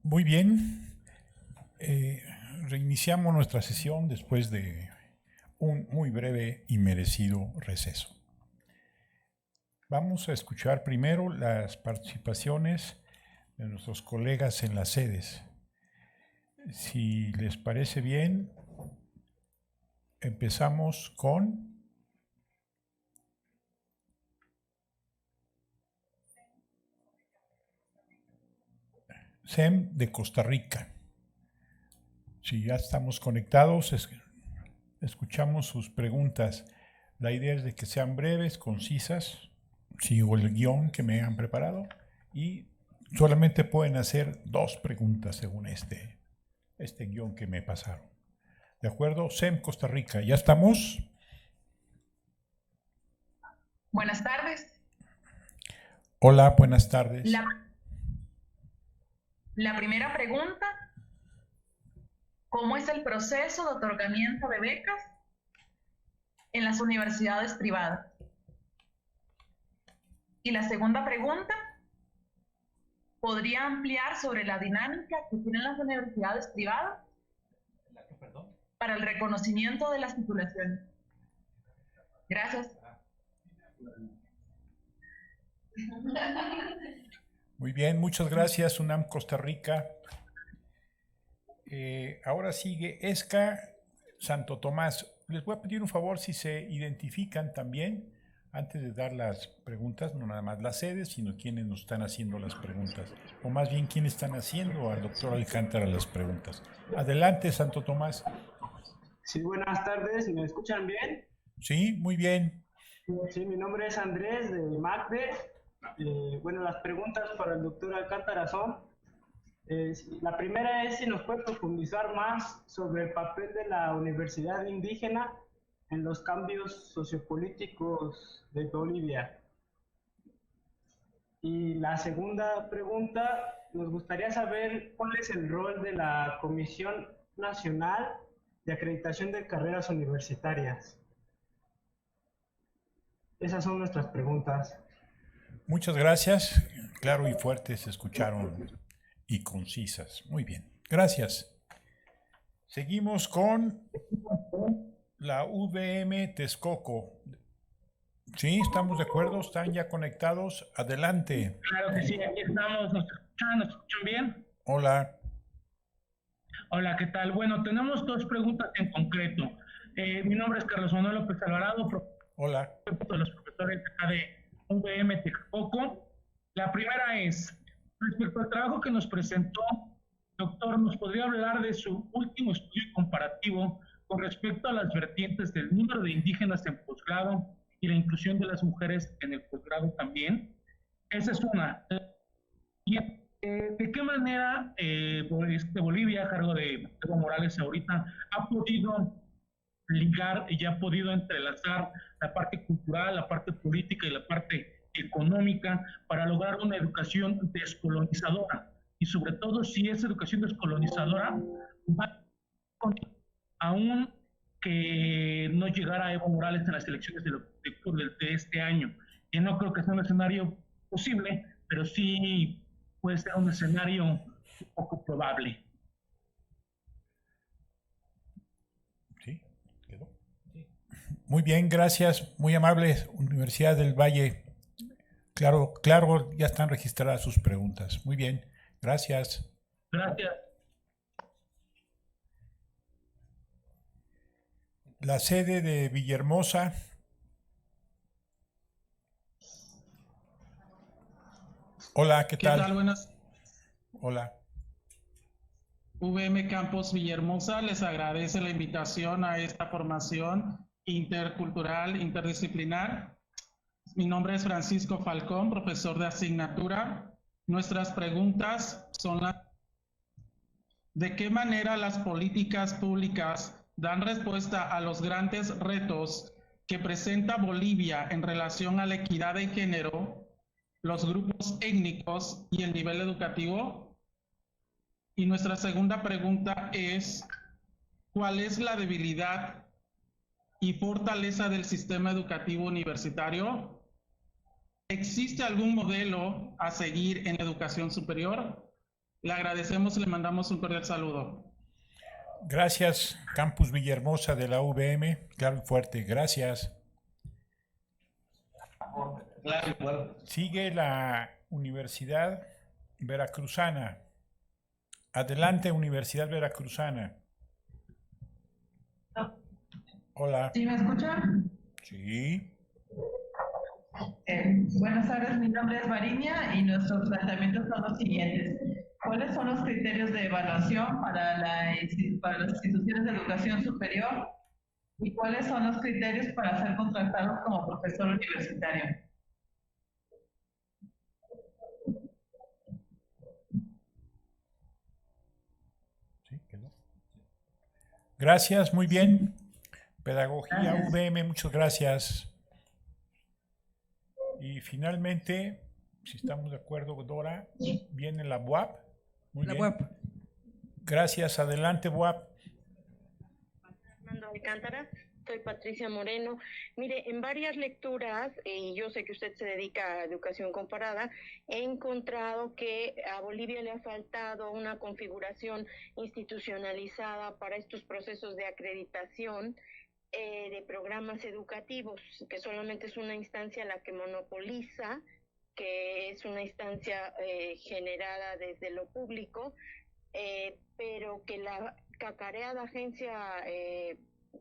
Muy bien. Eh, Reiniciamos nuestra sesión después de un muy breve y merecido receso. Vamos a escuchar primero las participaciones de nuestros colegas en las sedes. Si les parece bien, empezamos con SEM de Costa Rica. Si ya estamos conectados, escuchamos sus preguntas. La idea es de que sean breves, concisas. Sigo el guión que me han preparado y solamente pueden hacer 2 preguntas según este guión que me pasaron. ¿De acuerdo? SEM Costa Rica, ¿ya estamos? Buenas tardes. Hola, buenas tardes. La primera pregunta, ¿cómo es el proceso de otorgamiento de becas en las universidades privadas? Y la segunda pregunta, ¿podría ampliar sobre la dinámica que tienen las universidades privadas para el reconocimiento de las titulaciones? Gracias. Muy bien, muchas gracias, UNAM Costa Rica. Ahora sigue ESCA Santo Tomás. Les voy a pedir un favor si se identifican también antes de dar las preguntas, no nada más las sedes, sino quienes nos están haciendo las preguntas, o más bien quienes están haciendo al doctor Alcántara las preguntas. Adelante, Santo Tomás. Sí, buenas tardes, ¿me escuchan bien? Sí, muy bien. Sí, mi nombre es Andrés de MACDE. Bueno, las preguntas para el doctor Alcántara son, la primera es si nos puede profundizar más sobre el papel de la universidad indígena en los cambios sociopolíticos de Bolivia. Y la segunda pregunta, nos gustaría saber cuál es el rol de la Comisión Nacional de Acreditación de Carreras Universitarias. Esas son nuestras preguntas. Muchas gracias. Claro y fuerte se escucharon y concisas. Muy bien. Gracias. Seguimos con la UVM Texcoco. Sí, estamos de acuerdo, están ya conectados. Adelante. Claro que sí, aquí estamos. ¿Nos escuchan bien? Hola. Hola, ¿qué tal? Bueno, tenemos 2 preguntas en concreto. Mi nombre es Carlos Manuel López Alvarado, Hola. de los profesores de UVM Texcoco. La primera es, respecto al trabajo que nos presentó, doctor, ¿nos podría hablar de su último estudio comparativo con respecto a las vertientes del número de indígenas en posgrado y la inclusión de las mujeres en el posgrado también? Esa es una. Y ¿de qué manera Bolivia, a cargo de Evo Morales ahorita, ha podido ligar y ha podido entrelazar la parte cultural, la parte política y la parte económica para lograr una educación descolonizadora? Y sobre todo, si esa educación descolonizadora va aún que no llegara Evo Morales en las elecciones de este año. Y no creo que sea un escenario posible, pero sí puede ser un escenario un poco probable. Sí, quedó. Muy bien, gracias. Muy amable, Universidad del Valle. Claro, ya están registradas sus preguntas. Muy bien, gracias. Gracias. La sede de Villahermosa. Hola, ¿qué tal? ¿Qué tal? Buenas. Hola. VM Campus Villahermosa les agradece la invitación a esta formación intercultural, interdisciplinar. Mi nombre es Francisco Falcón, profesor de asignatura. Nuestras preguntas son las: ¿de qué manera las políticas públicas dan respuesta a los grandes retos que presenta Bolivia en relación a la equidad de género, los grupos étnicos y el nivel educativo? Y nuestra segunda pregunta es, ¿cuál es la debilidad y fortaleza del sistema educativo universitario? ¿Existe algún modelo a seguir en la educación superior? Le agradecemos y le mandamos un cordial saludo. Gracias, Campus Villahermosa de la UVM. Claro y fuerte, gracias. Claro y fuerte. Sigue la Universidad Veracruzana. Adelante, Universidad Veracruzana. Hola. ¿Sí me escuchan? Sí. Buenas tardes, mi nombre es Mariña y nuestros planteamientos son los siguientes. ¿Cuáles son los criterios de evaluación para las instituciones de educación superior? ¿Y cuáles son los criterios para ser contratados como profesor universitario? Sí, quedó. Gracias, muy bien. Pedagogía UVM, muchas gracias. Y finalmente, si estamos de acuerdo, Dora, viene la BUAP. Muy bien. UAP. Gracias, adelante, BUAP. Fernando Alcántara, soy Patricia Moreno. Mire, en varias lecturas, y yo sé que usted se dedica a educación comparada, he encontrado que a Bolivia le ha faltado una configuración institucionalizada para estos procesos de acreditación de programas educativos, que solamente es una instancia la que monopoliza, que es una instancia generada desde lo público, pero que la cacareada agencia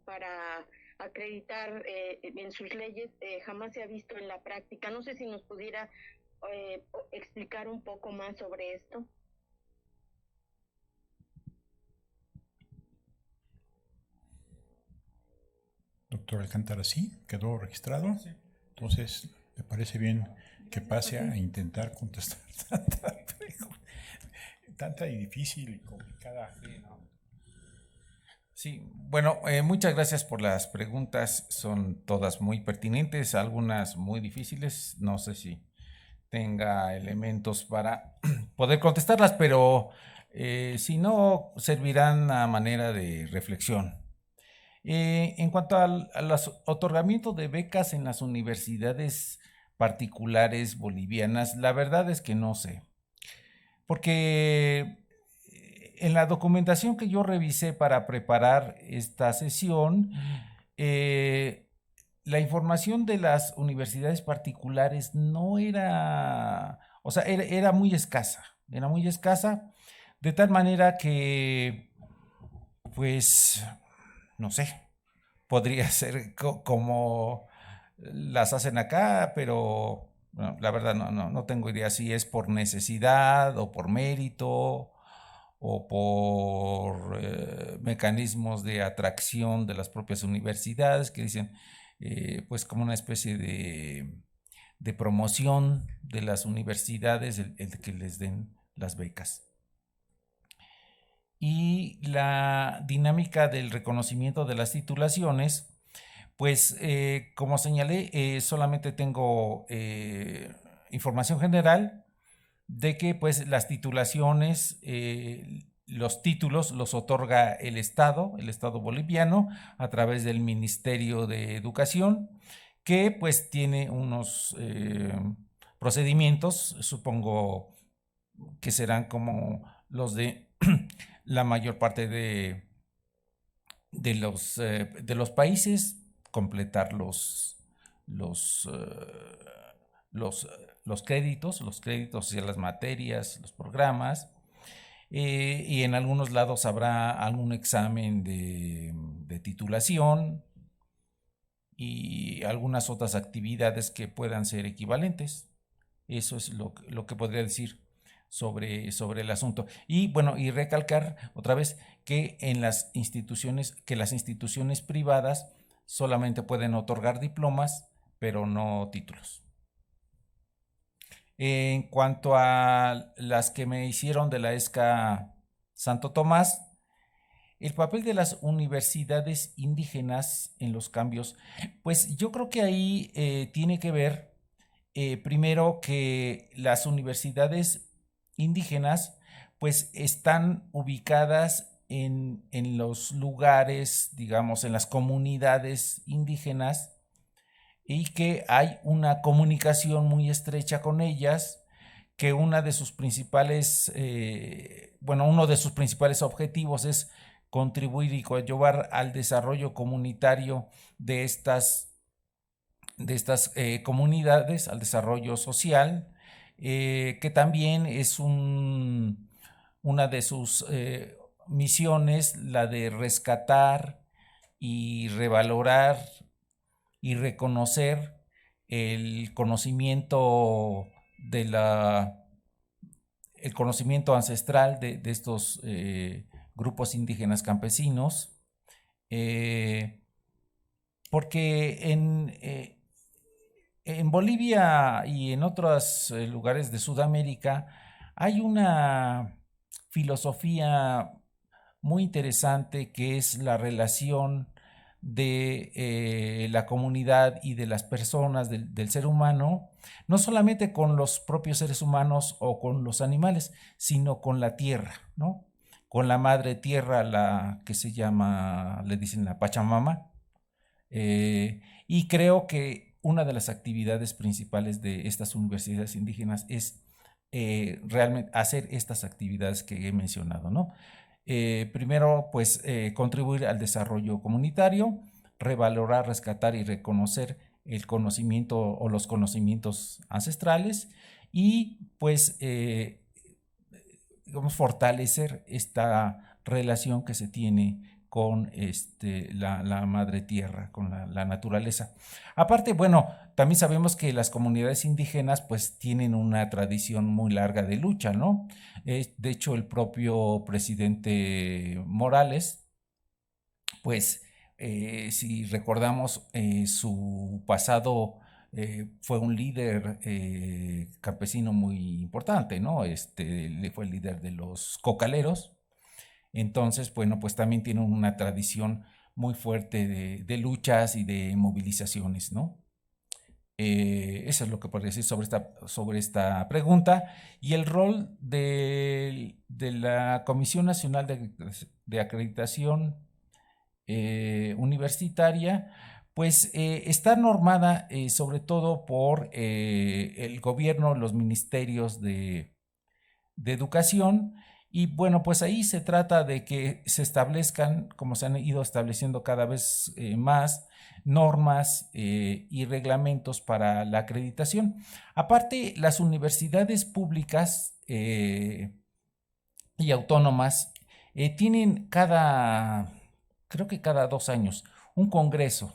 para acreditar en sus leyes jamás se ha visto en la práctica. No sé si nos pudiera explicar un poco más sobre esto. Doctor Alcántara, sí, quedó registrado. Sí. Entonces, ¿me parece bien que pase a intentar contestar tanta y difícil y complicada? Sí, bueno, muchas gracias por las preguntas. Son todas muy pertinentes, algunas muy difíciles. No sé si tenga elementos para poder contestarlas, pero si no, servirán a manera de reflexión. En cuanto a los otorgamientos de becas en las universidades particulares bolivianas, la verdad es que no sé, porque en la documentación que yo revisé para preparar esta sesión, la información de las universidades particulares no era, o sea, era muy escasa, de tal manera que, pues, no sé, podría ser como las hacen acá, pero bueno, la verdad no tengo idea si es por necesidad o por mérito o por mecanismos de atracción de las propias universidades que dicen, pues como una especie de promoción de las universidades, el que les den las becas. Y la dinámica del reconocimiento de las titulaciones, pues como señalé, solamente tengo información general de que pues las titulaciones, los títulos los otorga el Estado boliviano a través del Ministerio de Educación, que pues tiene unos procedimientos, supongo que serán como los de la mayor parte de los países, completar los créditos hacia las materias, los programas, y en algunos lados habrá algún examen de titulación y algunas otras actividades que puedan ser equivalentes. Eso es lo que podría decir sobre el asunto. Y bueno, y recalcar otra vez que las instituciones privadas solamente pueden otorgar diplomas, pero no títulos. En cuanto a las que me hicieron de la ESCA Santo Tomás, el papel de las universidades indígenas en los cambios, pues yo creo que ahí tiene que ver, primero, que las universidades indígenas pues están ubicadas en los lugares, digamos, en las comunidades indígenas, y que hay una comunicación muy estrecha con ellas, que una de sus principales, uno de sus principales objetivos es contribuir y coadyuvar al desarrollo comunitario de estas comunidades, al desarrollo social, que también es una de sus misiones, la de rescatar y revalorar y reconocer el conocimiento el conocimiento ancestral de estos grupos indígenas campesinos, porque en Bolivia y en otros lugares de Sudamérica hay una filosofía muy interesante que es la relación de la comunidad y de las personas, del ser humano, no solamente con los propios seres humanos o con los animales, sino con la tierra, ¿no? Con la madre tierra, la que se llama, le dicen la Pachamama, y creo que una de las actividades principales de estas universidades indígenas es realmente hacer estas actividades que he mencionado, ¿no? Primero, pues, contribuir al desarrollo comunitario, revalorar, rescatar y reconocer el conocimiento o los conocimientos ancestrales y, pues, digamos, fortalecer esta relación que se tiene con la madre tierra, con la naturaleza. Aparte, bueno, también sabemos que las comunidades indígenas pues tienen una tradición muy larga de lucha, ¿no? De hecho, el propio presidente Morales, pues, si recordamos su pasado, fue un líder campesino muy importante, ¿no? Fue el líder de los cocaleros. Entonces, bueno, pues también tiene una tradición muy fuerte de luchas y de movilizaciones, ¿no? Eso es lo que podría decir sobre esta pregunta. Y el rol de la Comisión Nacional de Acreditación Universitaria, pues está normada sobre todo por el gobierno, los ministerios de educación. Y bueno, pues ahí se trata de que se establezcan, como se han ido estableciendo cada vez más, normas y reglamentos para la acreditación. Aparte, las universidades públicas y autónomas tienen creo que cada 2 años, un congreso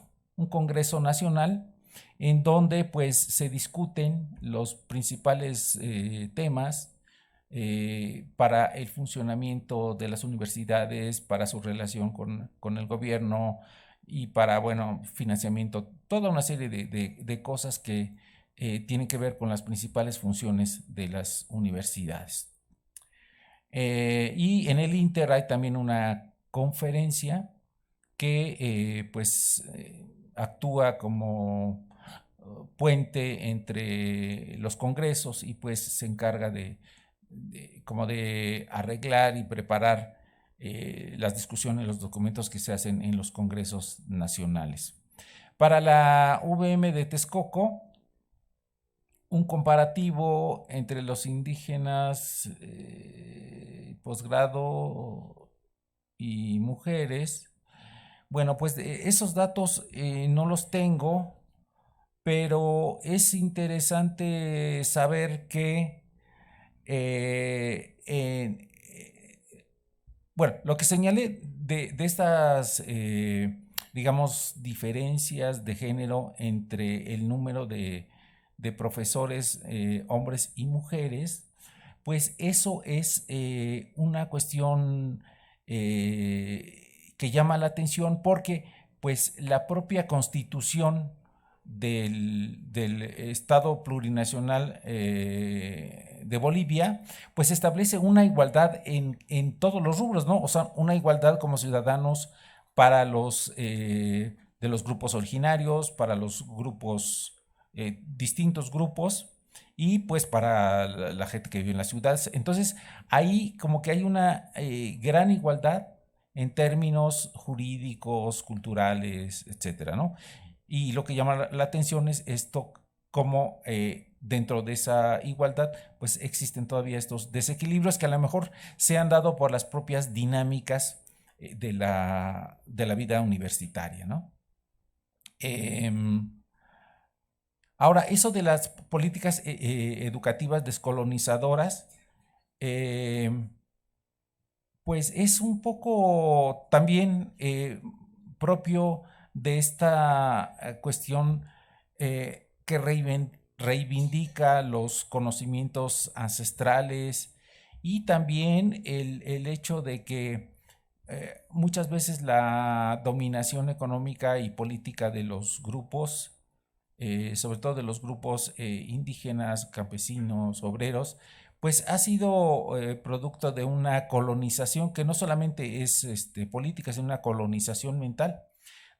nacional en donde pues se discuten los principales temas para el funcionamiento de las universidades, para su relación con el gobierno y para, bueno, financiamiento, toda una serie de cosas que tienen que ver con las principales funciones de las universidades. Y en el Inter hay también una conferencia que actúa como puente entre los congresos y pues se encarga como de arreglar y preparar las discusiones, los documentos que se hacen en los congresos nacionales. Para la VM de Texcoco, un comparativo entre los indígenas, posgrado y mujeres. Bueno, pues esos datos no los tengo, pero es interesante saber que bueno, lo que señalé de estas, digamos, diferencias de género entre el número de profesores, hombres y mujeres, pues eso es una cuestión que llama la atención porque pues la propia constitución del Estado plurinacional de Bolivia, pues establece una igualdad en todos los rubros, ¿no? O sea, una igualdad como ciudadanos para de los grupos originarios, para los grupos, distintos grupos, y pues para la gente que vive en las ciudades. Entonces, ahí como que hay una gran igualdad en términos jurídicos, culturales, etcétera, ¿no? Y lo que llama la atención es esto cómo dentro de esa igualdad pues existen todavía estos desequilibrios que a lo mejor se han dado por las propias dinámicas de la vida universitaria, ¿no? Ahora, eso de las políticas educativas descolonizadoras, pues es un poco también propio de esta cuestión que reivindica los conocimientos ancestrales y también el hecho de que muchas veces la dominación económica y política de los grupos, sobre todo de los grupos indígenas, campesinos, obreros, pues ha sido producto de una colonización que no solamente es política, sino una colonización mental,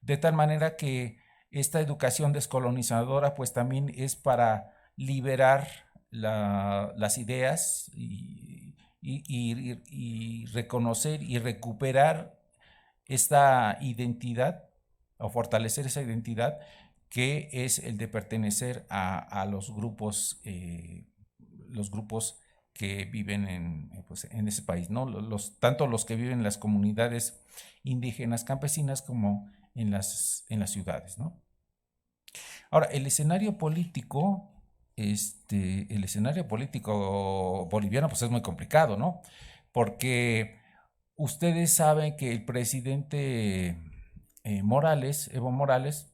de tal manera que esta educación descolonizadora pues también es para liberar las ideas y reconocer y recuperar esta identidad o fortalecer esa identidad que es el de pertenecer a los grupos que viven en ese país, ¿no? Tanto los que viven en las comunidades indígenas campesinas como en las ciudades, ¿no? Ahora, el escenario político boliviano pues es muy complicado, ¿no? Porque ustedes saben que el presidente Evo Morales,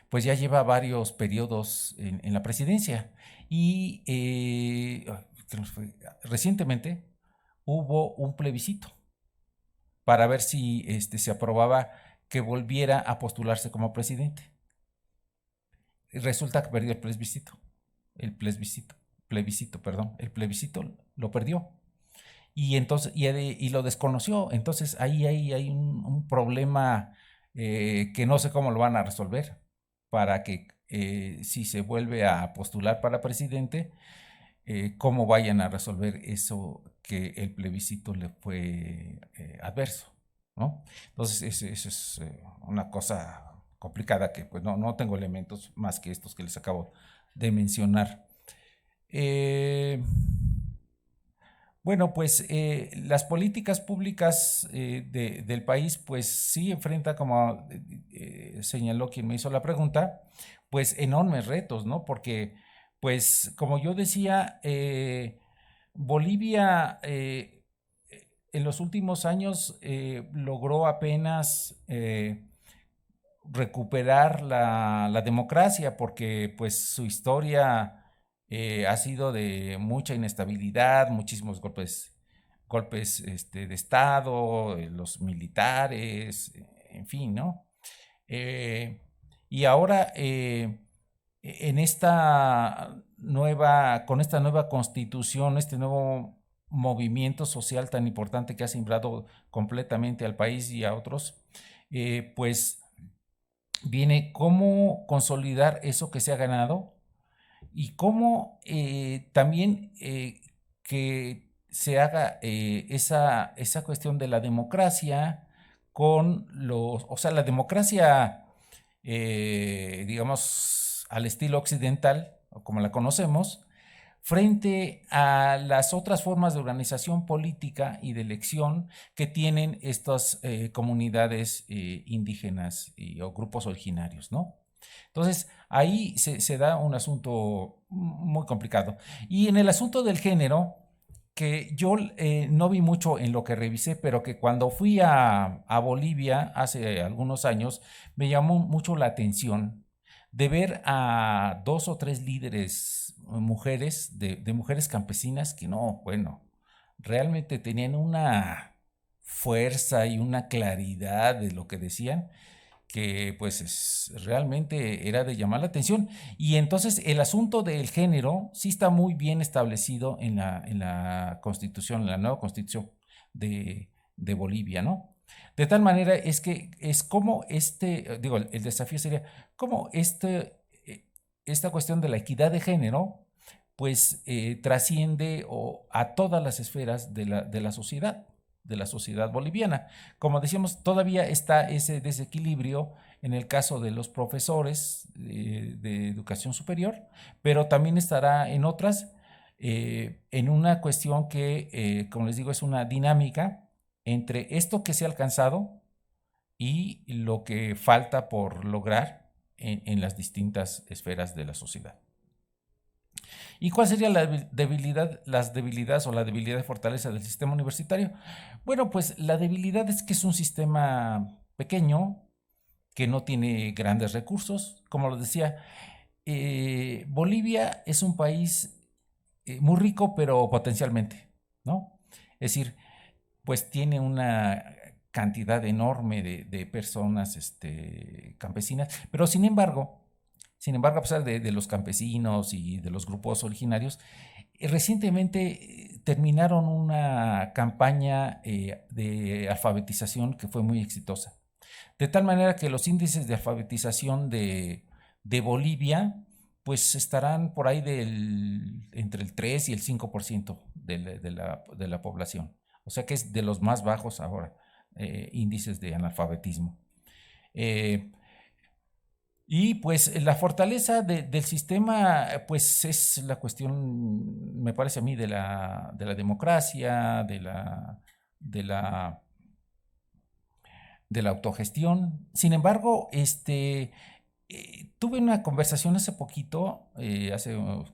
pues ya lleva varios periodos en la presidencia y recientemente hubo un plebiscito para ver si se aprobaba que volviera a postularse como presidente. Resulta que perdió el plebiscito lo perdió y entonces y lo desconoció. Entonces ahí hay un problema que no sé cómo lo van a resolver para que si se vuelve a postular para presidente, cómo vayan a resolver eso que el plebiscito le fue adverso, ¿no? Entonces eso es una cosa complicada que pues no tengo elementos más que estos que les acabo de mencionar. Bueno, pues las políticas públicas del país pues sí enfrenta, como señaló quien me hizo la pregunta, pues enormes retos, ¿no? Porque pues como yo decía, Bolivia en los últimos años logró apenas recuperar la democracia, porque pues su historia ha sido de mucha inestabilidad, muchísimos golpes de Estado, los militares, en fin, ¿no? Y ahora con esta nueva constitución, este nuevo movimiento social tan importante que ha sembrado completamente al país y a otros, pues viene cómo consolidar eso que se ha ganado y cómo también que se haga esa cuestión de la democracia o sea, la democracia, digamos, al estilo occidental, o como la conocemos, frente a las otras formas de organización política y de elección que tienen estas comunidades indígenas o grupos originarios, ¿no? Entonces, ahí se da un asunto muy complicado. Y en el asunto del género, que yo no vi mucho en lo que revisé, pero que cuando fui a Bolivia hace algunos años, me llamó mucho la atención de ver a 2 o 3 líderes mujeres, de mujeres campesinas que realmente tenían una fuerza y una claridad de lo que decían, que pues realmente era de llamar la atención. Y entonces el asunto del género sí está muy bien establecido en la Constitución, en la nueva Constitución de Bolivia, ¿no? De tal manera es que es como el desafío sería cómo esta cuestión de la equidad de género pues trasciende a todas las esferas de la sociedad boliviana. Como decíamos, todavía está ese desequilibrio en el caso de los profesores de educación superior, pero también estará en otras, en una cuestión que, como les digo, es una dinámica entre esto que se ha alcanzado y lo que falta por lograr en las distintas esferas de la sociedad. ¿Y cuál sería las debilidades o la debilidad de fortaleza del sistema universitario? Bueno, pues la debilidad es que es un sistema pequeño, que no tiene grandes recursos. Como les decía, Bolivia es un país muy rico, pero potencialmente, ¿no? Es decir, pues tiene una cantidad enorme de personas campesinas, pero sin embargo, a pesar de los campesinos y de los grupos originarios, recientemente terminaron una campaña de alfabetización que fue muy exitosa. De tal manera que los índices de alfabetización de Bolivia pues estarán por ahí entre el 3 y el 5% de la población. O sea que es de los más bajos ahora, índices de analfabetismo. Y pues la fortaleza del sistema pues es la cuestión, me parece a mí, de la democracia, de la autogestión. Sin embargo, tuve una conversación hace poquito,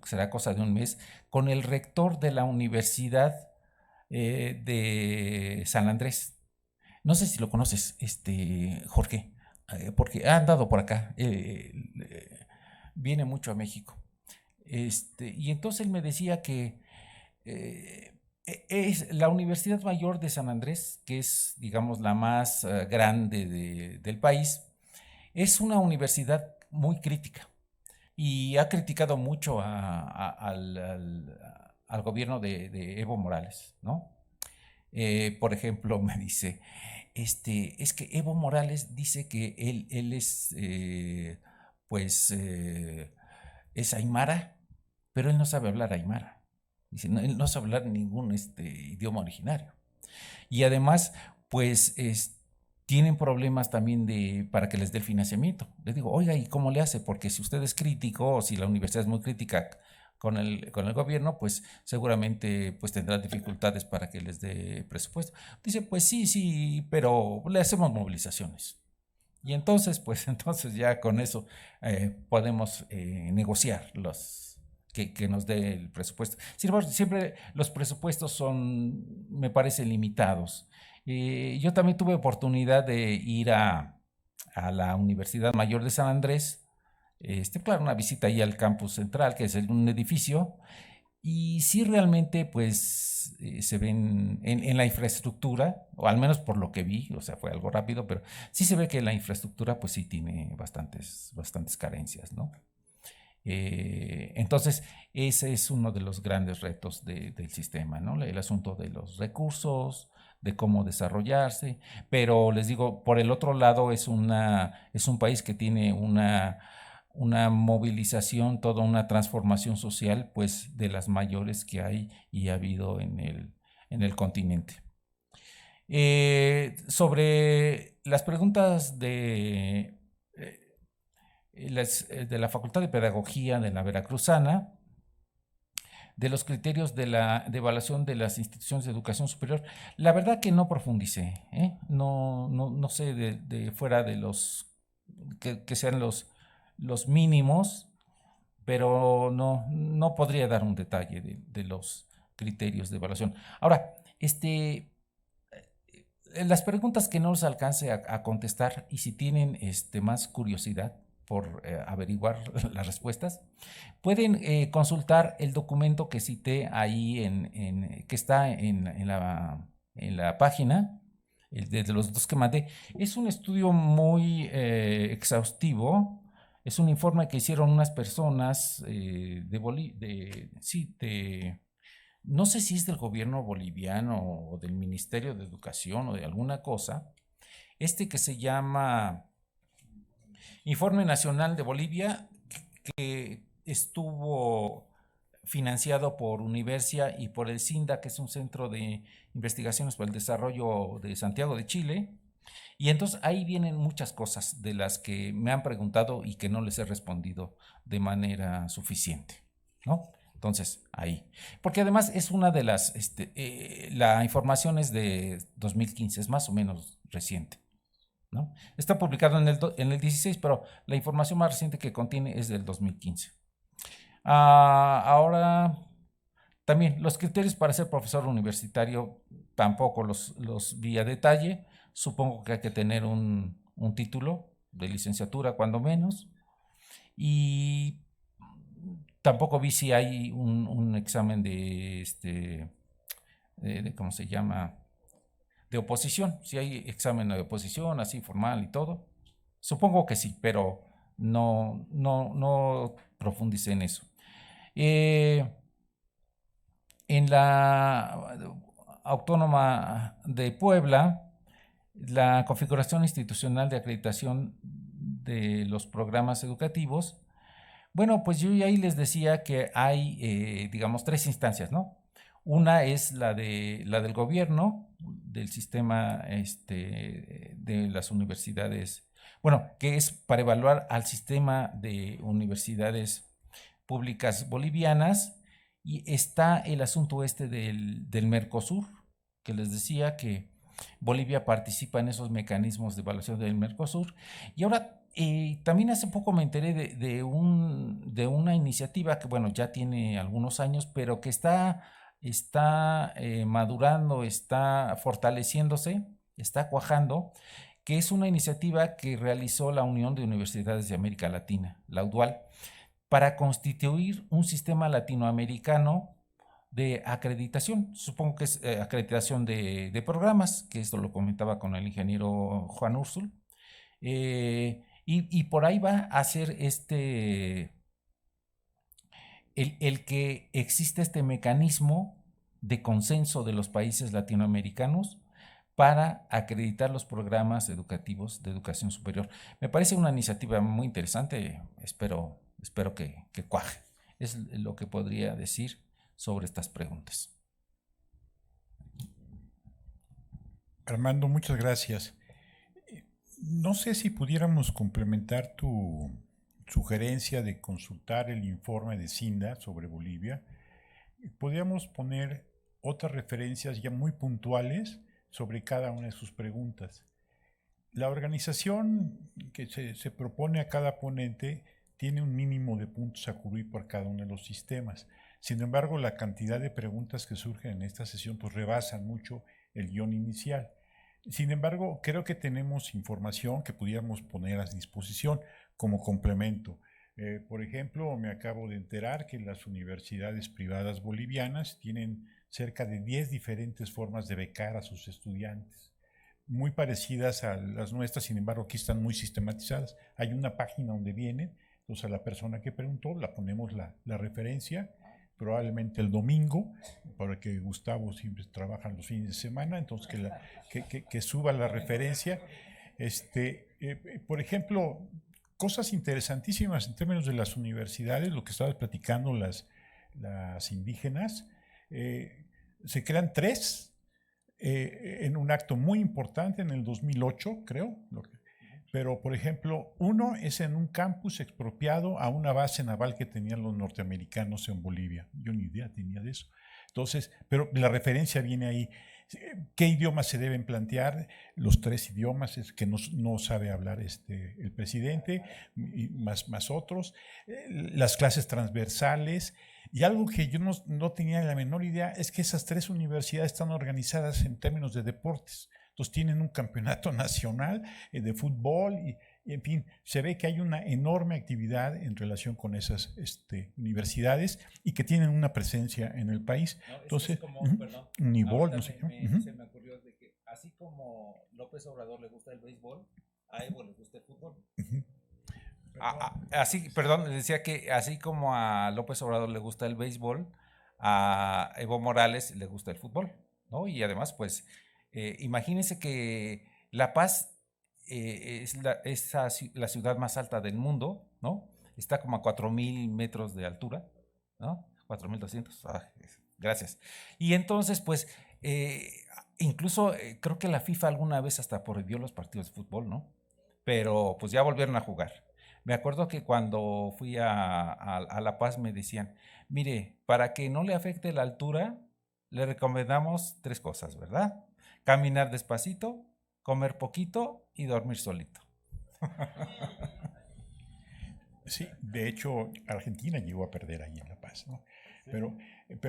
será cosa de un mes, con el rector de la Universidad de San Andrés. No sé si lo conoces, Jorge, porque ha andado por acá, viene mucho a México. Y entonces él me decía que es la Universidad Mayor de San Andrés, que es, digamos, la más grande del país, es una universidad muy crítica y ha criticado mucho al gobierno de Evo Morales, ¿no? Por ejemplo, me dice, es que Evo Morales dice que él es, es aymara, pero él no sabe hablar aymara. Dice, no, él no sabe hablar ningún idioma originario. Y además, pues, tienen problemas también para que les dé el financiamiento. Les digo, oiga, ¿y cómo le hace? Porque si usted es crítico o si la universidad es muy crítica con el gobierno, pues seguramente pues tendrá dificultades para que les dé presupuesto. Dice, pues sí, pero le hacemos movilizaciones. Y entonces, pues ya con eso podemos negociar que nos dé el presupuesto. Siempre los presupuestos son, me parece, limitados. Yo también tuve oportunidad de ir a la Universidad Mayor de San Andrés, claro, una visita ahí al campus central, que es un edificio, y sí realmente pues se ven en la infraestructura, o al menos por lo que vi, o sea, fue algo rápido, pero sí se ve que la infraestructura pues sí tiene bastantes carencias, ¿no? Entonces, ese es uno de los grandes retos del sistema, ¿no? El asunto de los recursos, de cómo desarrollarse, pero les digo, por el otro lado es un país que tiene una movilización, toda una transformación social, pues de las mayores que hay y ha habido en el continente. Sobre las preguntas de la Facultad de Pedagogía de la Veracruzana, de los criterios de evaluación de las instituciones de educación superior, la verdad que no profundicé, no sé de fuera de los que sean los mínimos, pero no podría dar un detalle de los criterios de evaluación. Ahora, las preguntas que no les alcance a contestar, y si tienen más curiosidad por averiguar las respuestas, pueden consultar el documento que cité ahí que está en la página, de los dos que mandé. Es un estudio muy exhaustivo. Es un informe que hicieron unas personas no sé si es del gobierno boliviano o del Ministerio de Educación o de alguna cosa, que se llama Informe Nacional de Bolivia, que estuvo financiado por Universia y por el CINDA, que es un centro de investigaciones para el desarrollo de Santiago de Chile. Y entonces ahí vienen muchas cosas de las que me han preguntado y que no les he respondido de manera suficiente, ¿no? Entonces, ahí. Porque además es una de las, la información es de 2015, es más o menos reciente, ¿no? Está publicado en el 16, pero la información más reciente que contiene es del 2015. Ahora, también los criterios para ser profesor universitario tampoco los vi a detalle. Supongo que hay que tener un título de licenciatura cuando menos. Y tampoco vi si hay un examen de ¿cómo se llama? De oposición. Si hay examen de oposición así formal y todo. Supongo que sí, pero no profundicé en eso. En la Autónoma de Puebla, la configuración institucional de acreditación de los programas educativos, bueno, pues yo ahí les decía que hay, digamos, 3 instancias, ¿no? Una es la del gobierno, del sistema de las universidades, bueno, que es para evaluar al sistema de universidades públicas bolivianas, y está el asunto del Mercosur, que les decía que Bolivia participa en esos mecanismos de evaluación del Mercosur. Y ahora también hace poco me enteré de una iniciativa que, bueno, ya tiene algunos años, pero que está madurando, está fortaleciéndose, está cuajando, que es una iniciativa que realizó la Unión de Universidades de América Latina, la UDUAL, para constituir un sistema latinoamericano de acreditación. Supongo que es acreditación de programas, que esto lo comentaba con el ingeniero Juan Úrsul, y por ahí va a ser el que existe este mecanismo de consenso de los países latinoamericanos para acreditar los programas educativos de educación superior. Me parece una iniciativa muy interesante, espero que cuaje. Es lo que podría decir sobre estas preguntas. Armando, muchas gracias. No sé si pudiéramos complementar tu sugerencia de consultar el informe de CINDA sobre Bolivia. Podríamos poner otras referencias ya muy puntuales sobre cada una de sus preguntas. La organización que se propone a cada ponente tiene un mínimo de puntos a cubrir por cada uno de los sistemas. Sin embargo, la cantidad de preguntas que surgen en esta sesión pues rebasan mucho el guión inicial. Sin embargo, creo que tenemos información que pudiéramos poner a disposición como complemento. Por ejemplo, me acabo de enterar que las universidades privadas bolivianas tienen cerca de 10 diferentes formas de becar a sus estudiantes, muy parecidas a las nuestras, sin embargo aquí están muy sistematizadas. Hay una página donde vienen, entonces a la persona que preguntó la ponemos la referencia, probablemente el domingo, porque Gustavo siempre trabaja los fines de semana, entonces que suba la referencia. Por ejemplo, cosas interesantísimas en términos de las universidades, lo que estabas platicando, las indígenas, se crean 3 en un acto muy importante en el 2008, creo, pero por ejemplo, uno es en un campus expropiado a una base naval que tenían los norteamericanos en Bolivia. Yo ni idea tenía de eso. Entonces, pero la referencia viene ahí. ¿Qué idiomas se deben plantear? Los 3 idiomas es que no sabe hablar el presidente, y más otros. Las clases transversales. Y algo que yo no tenía la menor idea es que esas 3 universidades están organizadas en términos de deportes. Entonces tienen un campeonato nacional de fútbol y en fin, se ve que hay una enorme actividad en relación con esas universidades y que tienen una presencia en el país. No, entonces, es como, perdón, Unibol, no sé qué. se me ocurrió de que así como López Obrador le gusta el béisbol, a Evo le gusta el fútbol. Perdón, decía que así como a López Obrador le gusta el béisbol, a Evo Morales le gusta el fútbol, ¿no? Y además, pues, imagínense que La Paz es la ciudad más alta del mundo, ¿no? Está como a 4,000 metros de altura, ¿no? 4,200, gracias. Y entonces, pues, Incluso creo que la FIFA alguna vez hasta prohibió los partidos de fútbol, ¿no? Pero pues ya volvieron a jugar. Me acuerdo que cuando fui a La Paz me decían, mire, para que no le afecte la altura, le recomendamos 3 cosas, ¿verdad? Caminar despacito, comer poquito y dormir solito. Sí, de hecho, Argentina llegó a perder ahí en La Paz, ¿no? Pero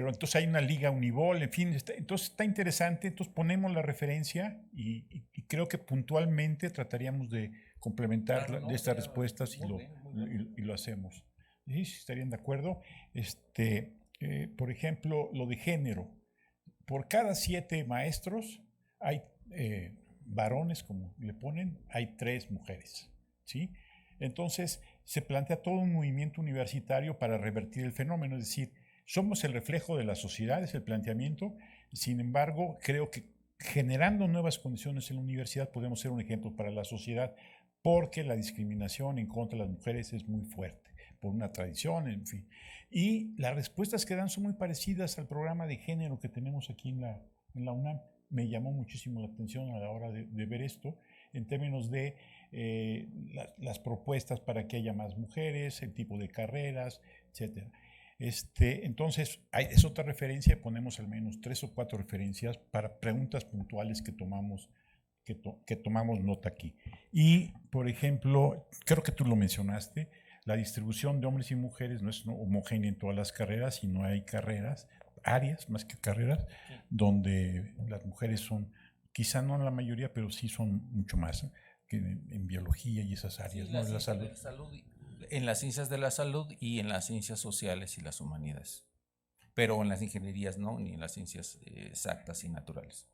entonces hay una liga univol, en fin, entonces está interesante, entonces ponemos la referencia y creo que puntualmente trataríamos de complementar Claro, no, de estas ya, respuestas muy bien, muy bien. y lo hacemos. ¿Sí? Si estarían de acuerdo. Por ejemplo, lo de género. Por cada 7 maestros hay varones, como le ponen, hay 3 mujeres, ¿sí? Entonces se plantea todo un movimiento universitario para revertir el fenómeno, es decir, somos el reflejo de la sociedad, es el planteamiento. Sin embargo, creo que generando nuevas condiciones en la universidad podemos ser un ejemplo para la sociedad, porque la discriminación en contra de las mujeres es muy fuerte, por una tradición, en fin. Y las respuestas que dan son muy parecidas al programa de género que tenemos aquí en la UNAM. Me llamó muchísimo la atención a la hora de ver esto, en términos de las propuestas para que haya más mujeres, el tipo de carreras, etc. Entonces, es otra referencia, ponemos al menos 3 o 4 referencias para preguntas puntuales que tomamos nota aquí. Y, por ejemplo, creo que tú lo mencionaste, la distribución de hombres y mujeres no es homogénea en todas las carreras, sino hay carreras, áreas más que carreras, donde las mujeres son, quizá no la mayoría, pero sí son mucho más, ¿eh? Que en biología y esas áreas, Sí, ¿no? De la salud. En las ciencias de la salud y en las ciencias sociales y las humanidades. Pero en las ingenierías no, ni en las ciencias exactas y naturales.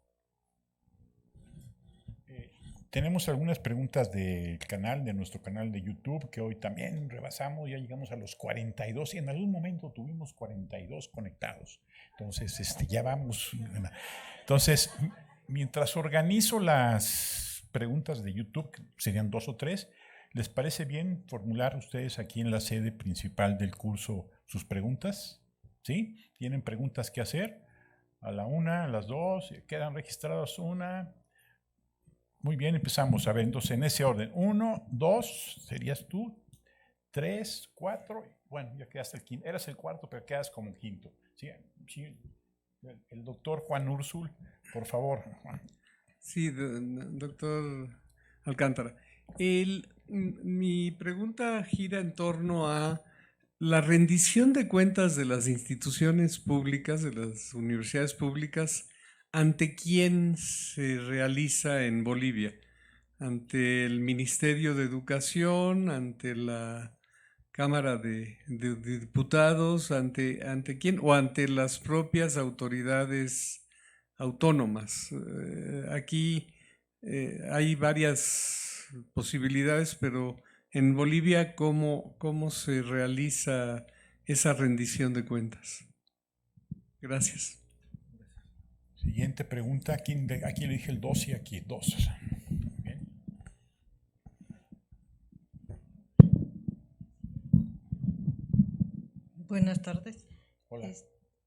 Tenemos algunas preguntas del canal, de nuestro canal de YouTube, que hoy también rebasamos, ya llegamos a los 42 y en algún momento tuvimos 42 conectados. Entonces, ya vamos. Entonces, mientras organizo las preguntas de YouTube, que serían 2 o 3, ¿les parece bien formular ustedes aquí en la sede principal del curso sus preguntas? ¿Sí? ¿Tienen preguntas que hacer? A la 1, a las 2, quedan registradas 1. Muy bien, empezamos. A ver, entonces en ese orden. 1, 2, serías tú. 3, 4. Bueno, ya quedaste el quinto. Eras el cuarto, pero quedas como quinto. Sí, sí. El doctor Juan Úrsul, por favor. Sí, doctor Alcántara. Mi pregunta gira en torno a la rendición de cuentas de las instituciones públicas, de las universidades públicas, ¿ante quién se realiza en Bolivia? ¿Ante el Ministerio de Educación, ante la Cámara de Diputados, ante quién o ante las propias autoridades autónomas? Aquí hay varias posibilidades, pero en Bolivia, ¿cómo se realiza esa rendición de cuentas? Gracias. Siguiente pregunta. Aquí le dije el 2 y aquí 2. Bien. Buenas tardes. Hola.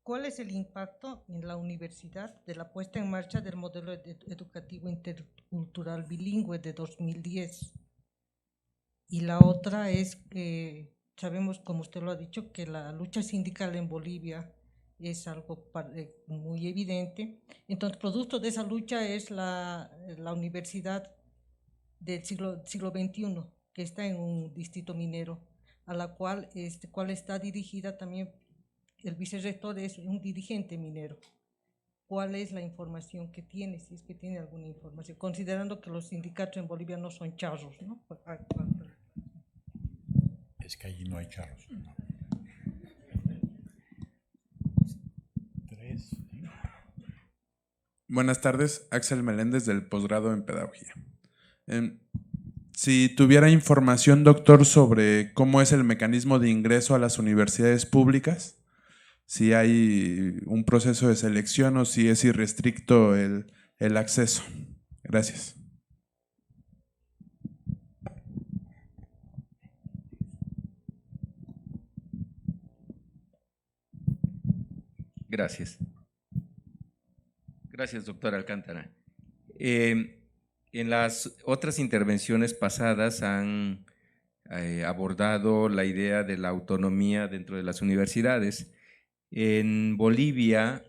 ¿Cuál es el impacto en la universidad de la puesta en marcha del modelo educativo intercultural bilingüe de 2010? Y la otra es que sabemos, como usted lo ha dicho, que la lucha sindical en Bolivia es algo muy evidente. Entonces, producto de esa lucha es la universidad del siglo XXI, que está en un distrito minero, a la cual está dirigida también, el vicerrector es un dirigente minero. ¿Cuál es la información que tiene, si es que tiene alguna información, considerando que los sindicatos en Bolivia no son charros, ¿no? Es que allí no hay charros. No. 3. ¿Sí? Buenas tardes, Axel Meléndez del posgrado en Pedagogía. Si tuviera información, doctor, sobre cómo es el mecanismo de ingreso a las universidades públicas, si hay un proceso de selección o si es irrestricto el acceso. Gracias. Gracias. Gracias, doctor Alcántara. En las otras intervenciones pasadas han abordado la idea de la autonomía dentro de las universidades. En Bolivia,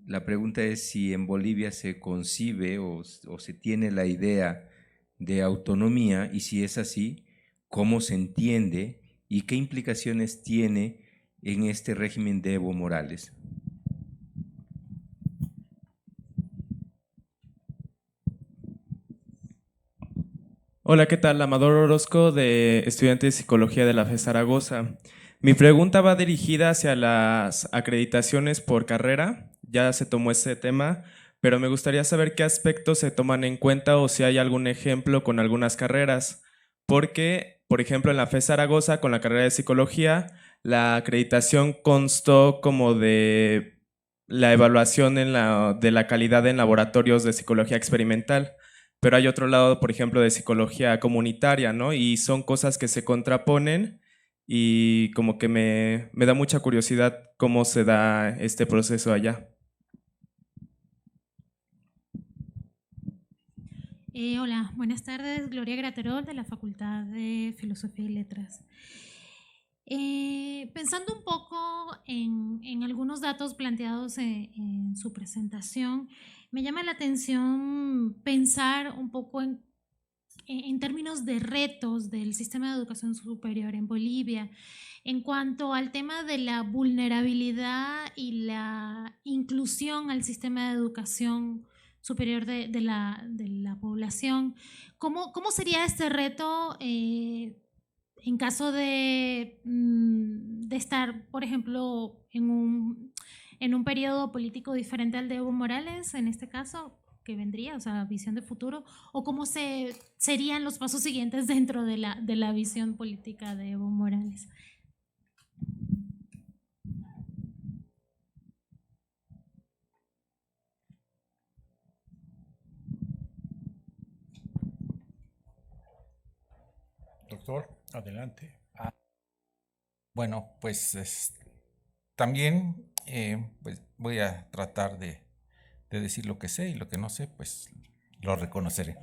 la pregunta es si en Bolivia se concibe o se tiene la idea de autonomía, y si es así, cómo se entiende y qué implicaciones tiene en este régimen de Evo Morales. Hola, ¿qué tal? Amador Orozco, de estudiante de Psicología de la FE Zaragoza. Mi pregunta va dirigida hacia las acreditaciones por carrera. Ya se tomó ese tema, pero me gustaría saber qué aspectos se toman en cuenta o si hay algún ejemplo con algunas carreras. Porque, por ejemplo, en la FE Zaragoza, con la carrera de Psicología, la acreditación constó como de la evaluación de la calidad en laboratorios de psicología experimental. Pero hay otro lado, por ejemplo, de psicología comunitaria, ¿no? Y son cosas que se contraponen y como que me da mucha curiosidad cómo se da este proceso allá. Hola, buenas tardes. Gloria Graterol, de la Facultad de Filosofía y Letras. Pensando un poco en algunos datos planteados en su presentación, me llama la atención pensar un poco en términos de retos del sistema de educación superior en Bolivia, en cuanto al tema de la vulnerabilidad y la inclusión al sistema de educación superior de la población. ¿Cómo sería este reto en caso de estar, por ejemplo, en un periodo político diferente al de Evo Morales, en este caso, que vendría, o sea, visión de futuro, o cómo serían los pasos siguientes dentro de la visión política de Evo Morales? Doctor, adelante. Bueno, pues también pues voy a tratar de decir lo que sé, y lo que no sé, pues lo reconoceré.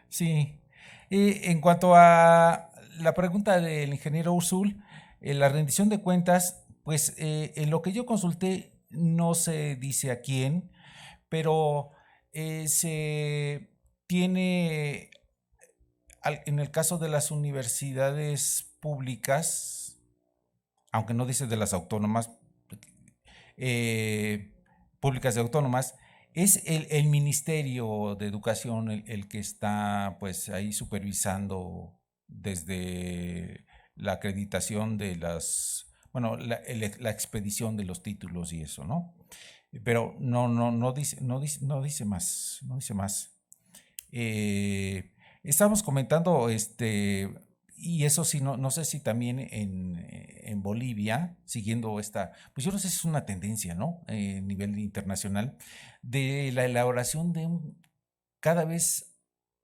Sí. En cuanto a la pregunta del ingeniero Ursul, la rendición de cuentas, pues en lo que yo consulté no se dice a quién, pero se tiene, en el caso de las universidades públicas, aunque no dice de las autónomas, públicas y autónomas, es el Ministerio de Educación el que está pues ahí supervisando desde la acreditación de la expedición de los títulos y eso, ¿no? Pero no dice más. Estamos comentando, y eso sí, no sé si también en Bolivia, siguiendo pues yo no sé si es una tendencia, ¿no? A nivel internacional, de la elaboración de cada vez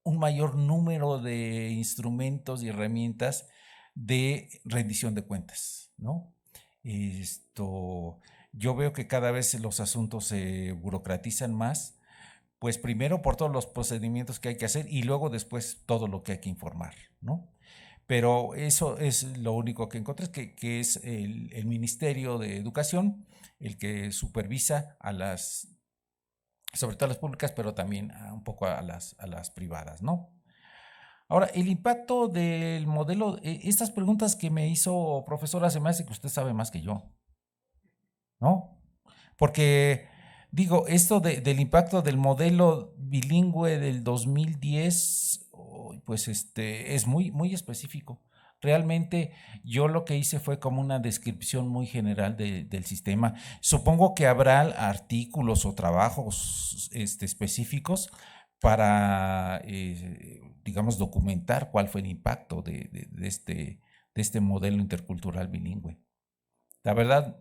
un mayor número de instrumentos y herramientas de rendición de cuentas, ¿no? Yo veo que cada vez los asuntos se burocratizan más, pues primero por todos los procedimientos que hay que hacer y luego después todo lo que hay que informar, ¿no? Pero eso es lo único que encontré, que es el Ministerio de Educación el que supervisa sobre todo a las públicas, pero también un poco a las privadas, ¿no? Ahora, el impacto del modelo, estas preguntas que me hizo profesora, se me hace que usted sabe más que yo, ¿no? Porque, digo, esto del impacto del modelo bilingüe del 2010, pues es muy, muy específico. Realmente yo lo que hice fue como una descripción muy general del sistema. Supongo que habrá artículos o trabajos específicos para, digamos, documentar cuál fue el impacto de este modelo intercultural bilingüe. La verdad,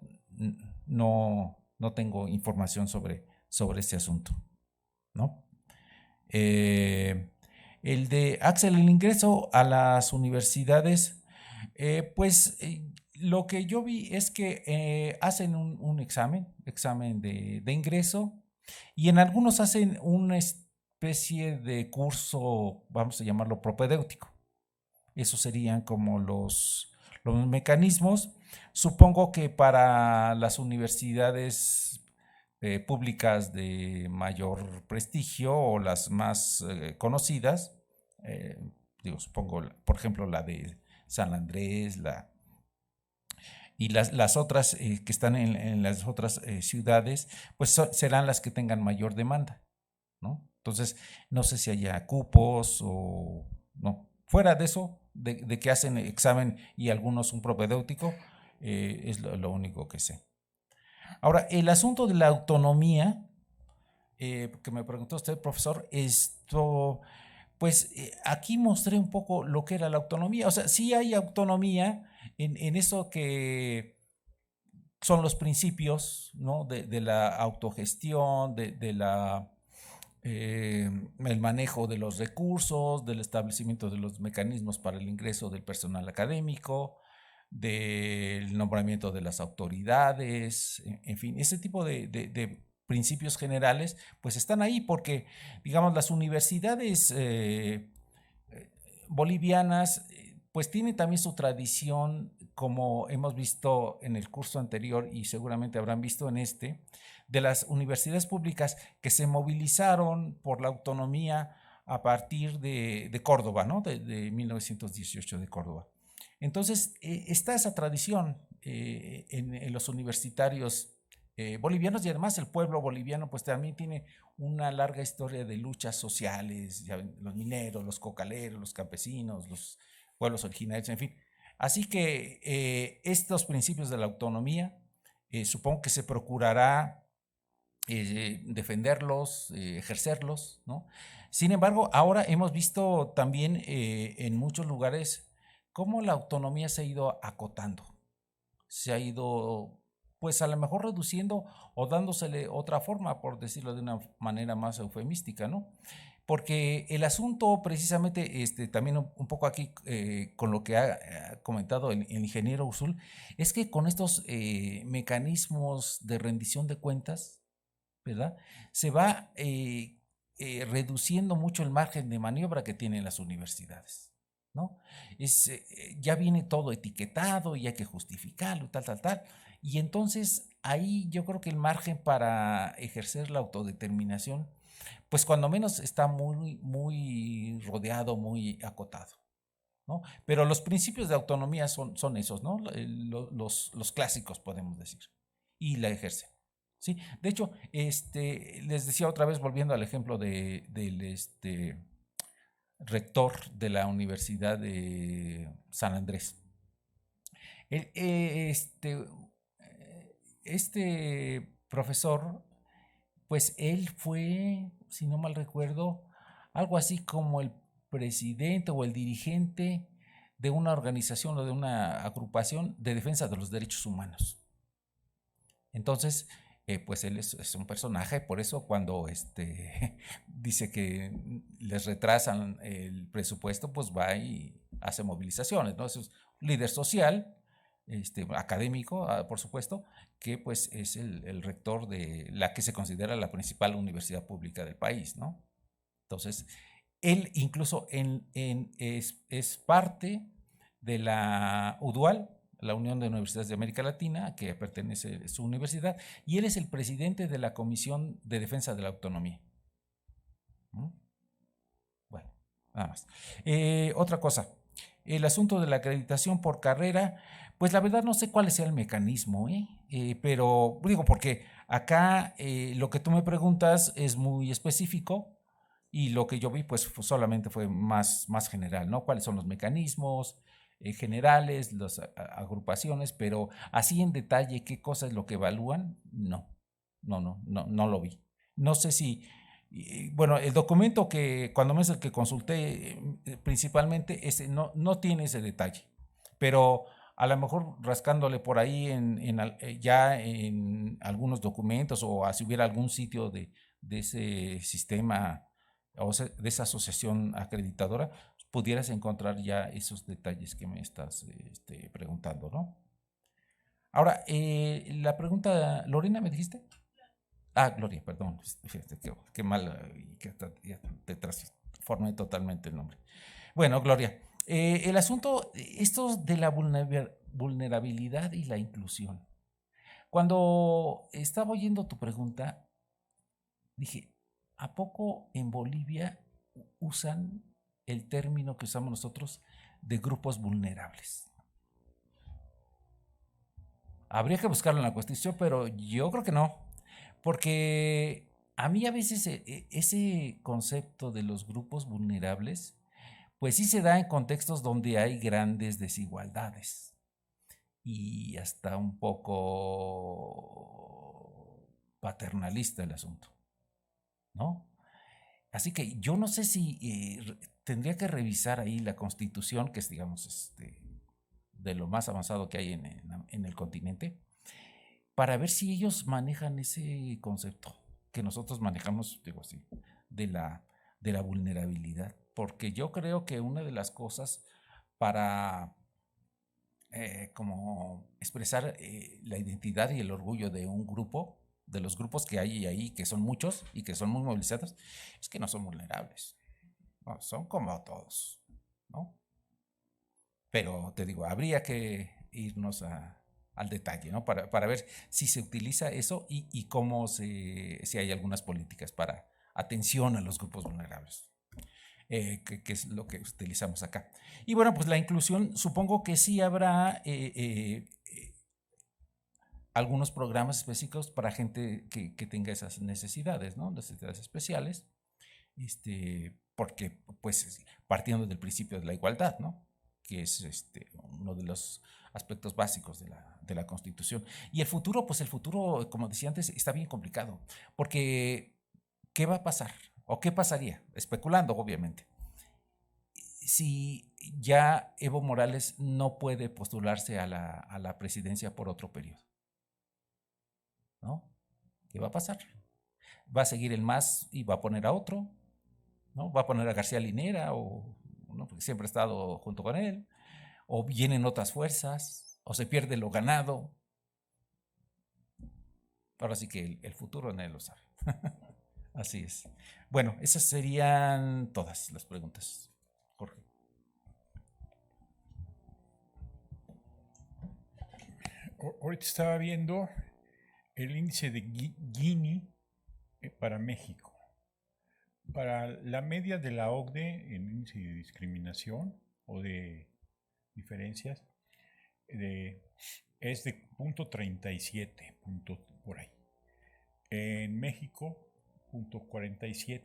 no tengo información sobre este asunto, ¿no? El de Axel, el ingreso a las universidades, pues lo que yo vi es que hacen un examen de ingreso, y en algunos hacen una especie de curso, vamos a llamarlo propedéutico. Esos serían como los mecanismos. Supongo que para las universidades públicas de mayor prestigio o las más conocidas, digo, supongo, por ejemplo, la de San Andrés, y las otras que están en las otras ciudades, pues serán las que tengan mayor demanda, ¿no? Entonces, no sé si haya cupos o no. Fuera de eso, de que hacen examen y algunos un propedéutico, es lo único que sé. Ahora, el asunto de la autonomía, que me preguntó usted, profesor, pues aquí mostré un poco lo que era la autonomía. O sea, sí hay autonomía en eso que son los principios, ¿no? de la autogestión, el manejo de los recursos, del establecimiento de los mecanismos para el ingreso del personal académico, del nombramiento de las autoridades, en fin, ese tipo de principios generales, pues están ahí porque, digamos, las universidades bolivianas, pues tienen también su tradición, como hemos visto en el curso anterior y seguramente habrán visto en este, de las universidades públicas que se movilizaron por la autonomía a partir de Córdoba, ¿no? De 1918 de Córdoba. Entonces, está esa tradición en los universitarios bolivianos, y además el pueblo boliviano pues también tiene una larga historia de luchas sociales, ya ven, los mineros, los cocaleros, los campesinos, los pueblos originarios, en fin. Así que estos principios de la autonomía, supongo que se procurará defenderlos, ejercerlos, ¿no? Sin embargo, ahora hemos visto también en muchos lugares cómo la autonomía se ha ido acotando, se ha ido, pues a lo mejor reduciendo o dándosele otra forma, por decirlo de una manera más eufemística, ¿no? Porque el asunto precisamente, también un poco aquí con lo que ha comentado el ingeniero Urzul, es que con estos mecanismos de rendición de cuentas, ¿verdad? Se va reduciendo mucho el margen de maniobra que tienen las universidades, ¿no? Ya viene todo etiquetado y hay que justificarlo, tal. Y entonces ahí yo creo que el margen para ejercer la autodeterminación, pues cuando menos está muy rodeado, muy acotado, ¿no? Pero los principios de autonomía son esos, ¿no? Los clásicos, podemos decir, y la ejercen. Sí, de hecho, les decía otra vez, volviendo al ejemplo del rector de la Universidad de San Andrés. Este profesor, pues él fue, si no mal recuerdo, algo así como el presidente o el dirigente de una organización o de una agrupación de defensa de los derechos humanos. Entonces, pues él es un personaje, por eso cuando dice que les retrasan el presupuesto, pues va y hace movilizaciones, ¿no? Es un líder social, académico, por supuesto, que pues es el rector de la que se considera la principal universidad pública del país, ¿no? Entonces, él incluso es parte de la UDUAL, la Unión de Universidades de América Latina, que pertenece a su universidad, y él es el presidente de la Comisión de Defensa de la Autonomía. Bueno, nada más. Otra cosa, el asunto de la acreditación por carrera, pues la verdad no sé cuál sea el mecanismo, pero digo, porque acá lo que tú me preguntas es muy específico y lo que yo vi pues solamente fue más general, ¿no? ¿Cuáles son los mecanismos generales, las agrupaciones, pero así en detalle qué cosa es lo que evalúan? No lo vi. No sé si, bueno, el documento que cuando me es el que consulté principalmente, no tiene ese detalle, pero a lo mejor rascándole por ahí ya en algunos documentos o si hubiera algún sitio de ese sistema o de esa asociación acreditadora, pudieras encontrar ya esos detalles que me estás preguntando, ¿no? Ahora, la pregunta, Lorena, ¿me dijiste? Ah, Gloria, perdón. Fíjate, qué mal, que ya te transformé totalmente el nombre. Bueno, Gloria, el asunto, esto de la vulnerabilidad y la inclusión. Cuando estaba oyendo tu pregunta, dije, ¿a poco en Bolivia usan el término que usamos nosotros de grupos vulnerables? Habría que buscarlo en la Constitución, pero yo creo que no, porque a mí a veces ese concepto de los grupos vulnerables, pues sí se da en contextos donde hay grandes desigualdades y hasta un poco paternalista el asunto, ¿no? Así que yo no sé si tendría que revisar ahí la Constitución, que es, digamos, de lo más avanzado que hay en el continente, para ver si ellos manejan ese concepto que nosotros manejamos, digo así, de la vulnerabilidad. Porque yo creo que una de las cosas para como expresar la identidad y el orgullo de un grupo, de los grupos que hay ahí, que son muchos y que son muy movilizados, es que no son vulnerables. No, son como todos, ¿no? Pero te digo, habría que irnos al detalle, ¿no? Para ver si se utiliza eso y cómo si hay algunas políticas para atención a los grupos vulnerables, que es lo que utilizamos acá. Y bueno, pues la inclusión, supongo que sí habrá algunos programas específicos para gente que tenga esas necesidades, ¿no? Necesidades especiales, porque pues partiendo del principio de la igualdad, ¿no? Que es uno de los aspectos básicos de la Constitución. Y el futuro, pues el futuro, como decía antes, está bien complicado, porque ¿qué va a pasar? ¿O qué pasaría? Especulando, obviamente. Si ya Evo Morales no puede postularse a la presidencia por otro periodo, ¿no? ¿Qué va a pasar? ¿Va a seguir el MAS y va a poner a otro? ¿No? ¿Va a poner a García Linera o ¿no? Porque siempre ha estado junto con él? ¿O vienen otras fuerzas? ¿O se pierde lo ganado? Ahora sí que el futuro nadie lo sabe. Así es. Bueno, esas serían todas las preguntas, Jorge. Ahorita estaba viendo el índice de Gini para México. Para la media de la OCDE, el índice de discriminación o de diferencias es de 0.37, por ahí. En México, 0.47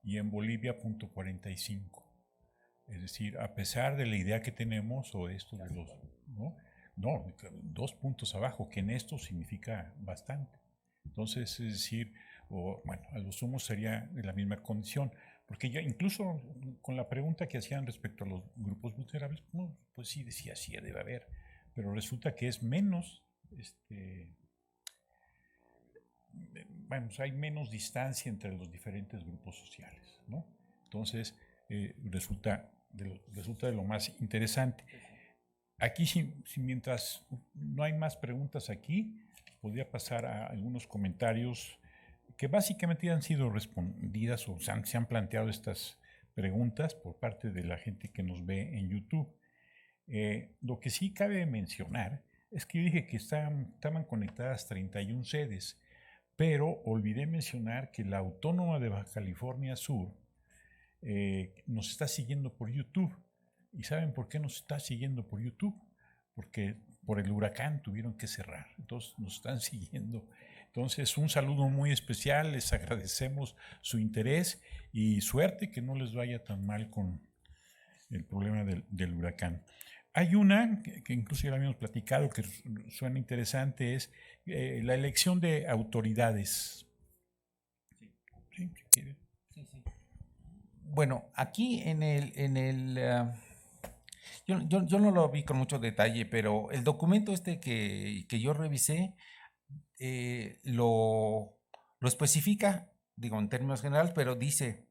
y en Bolivia, 0.45. Es decir, a pesar de la idea que tenemos o esto de los... No, 2 puntos abajo, que en esto significa bastante. Entonces, es decir, bueno, a lo sumo sería de la misma condición, porque ya incluso con la pregunta que hacían respecto a los grupos vulnerables, pues sí decía, sí debe haber, pero resulta que es menos, bueno, hay menos distancia entre los diferentes grupos sociales, ¿no? Entonces, resulta de lo más interesante. Aquí, si mientras no hay más preguntas aquí, podría pasar a algunos comentarios que básicamente han sido respondidas o se han planteado estas preguntas por parte de la gente que nos ve en YouTube. Lo que sí cabe mencionar es que yo dije que estaban conectadas 31 sedes, pero olvidé mencionar que la Autónoma de Baja California Sur nos está siguiendo por YouTube. ¿Y saben por qué nos está siguiendo por YouTube? Porque por el huracán tuvieron que cerrar, entonces nos están siguiendo. Entonces, un saludo muy especial, les agradecemos su interés y suerte, que no les vaya tan mal con el problema del huracán. Hay una que incluso ya la habíamos platicado, que suena interesante, es la elección de autoridades. Sí, sí. Bueno, aquí en el yo no lo vi con mucho detalle, pero el documento que yo revisé lo especifica, digo en términos generales, pero dice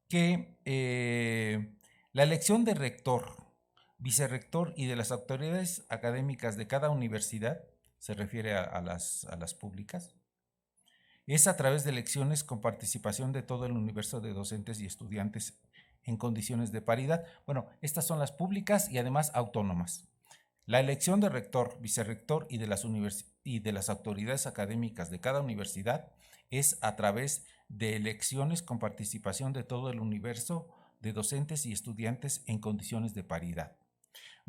que la elección de rector, vicerrector y de las autoridades académicas de cada universidad se refiere a las públicas. Es a través de elecciones con participación de todo el universo de docentes y estudiantes en condiciones de paridad. Bueno, estas son las públicas y además autónomas. La elección de rector, vicerrector y de las autoridades académicas de cada universidad es a través de elecciones con participación de todo el universo de docentes y estudiantes en condiciones de paridad.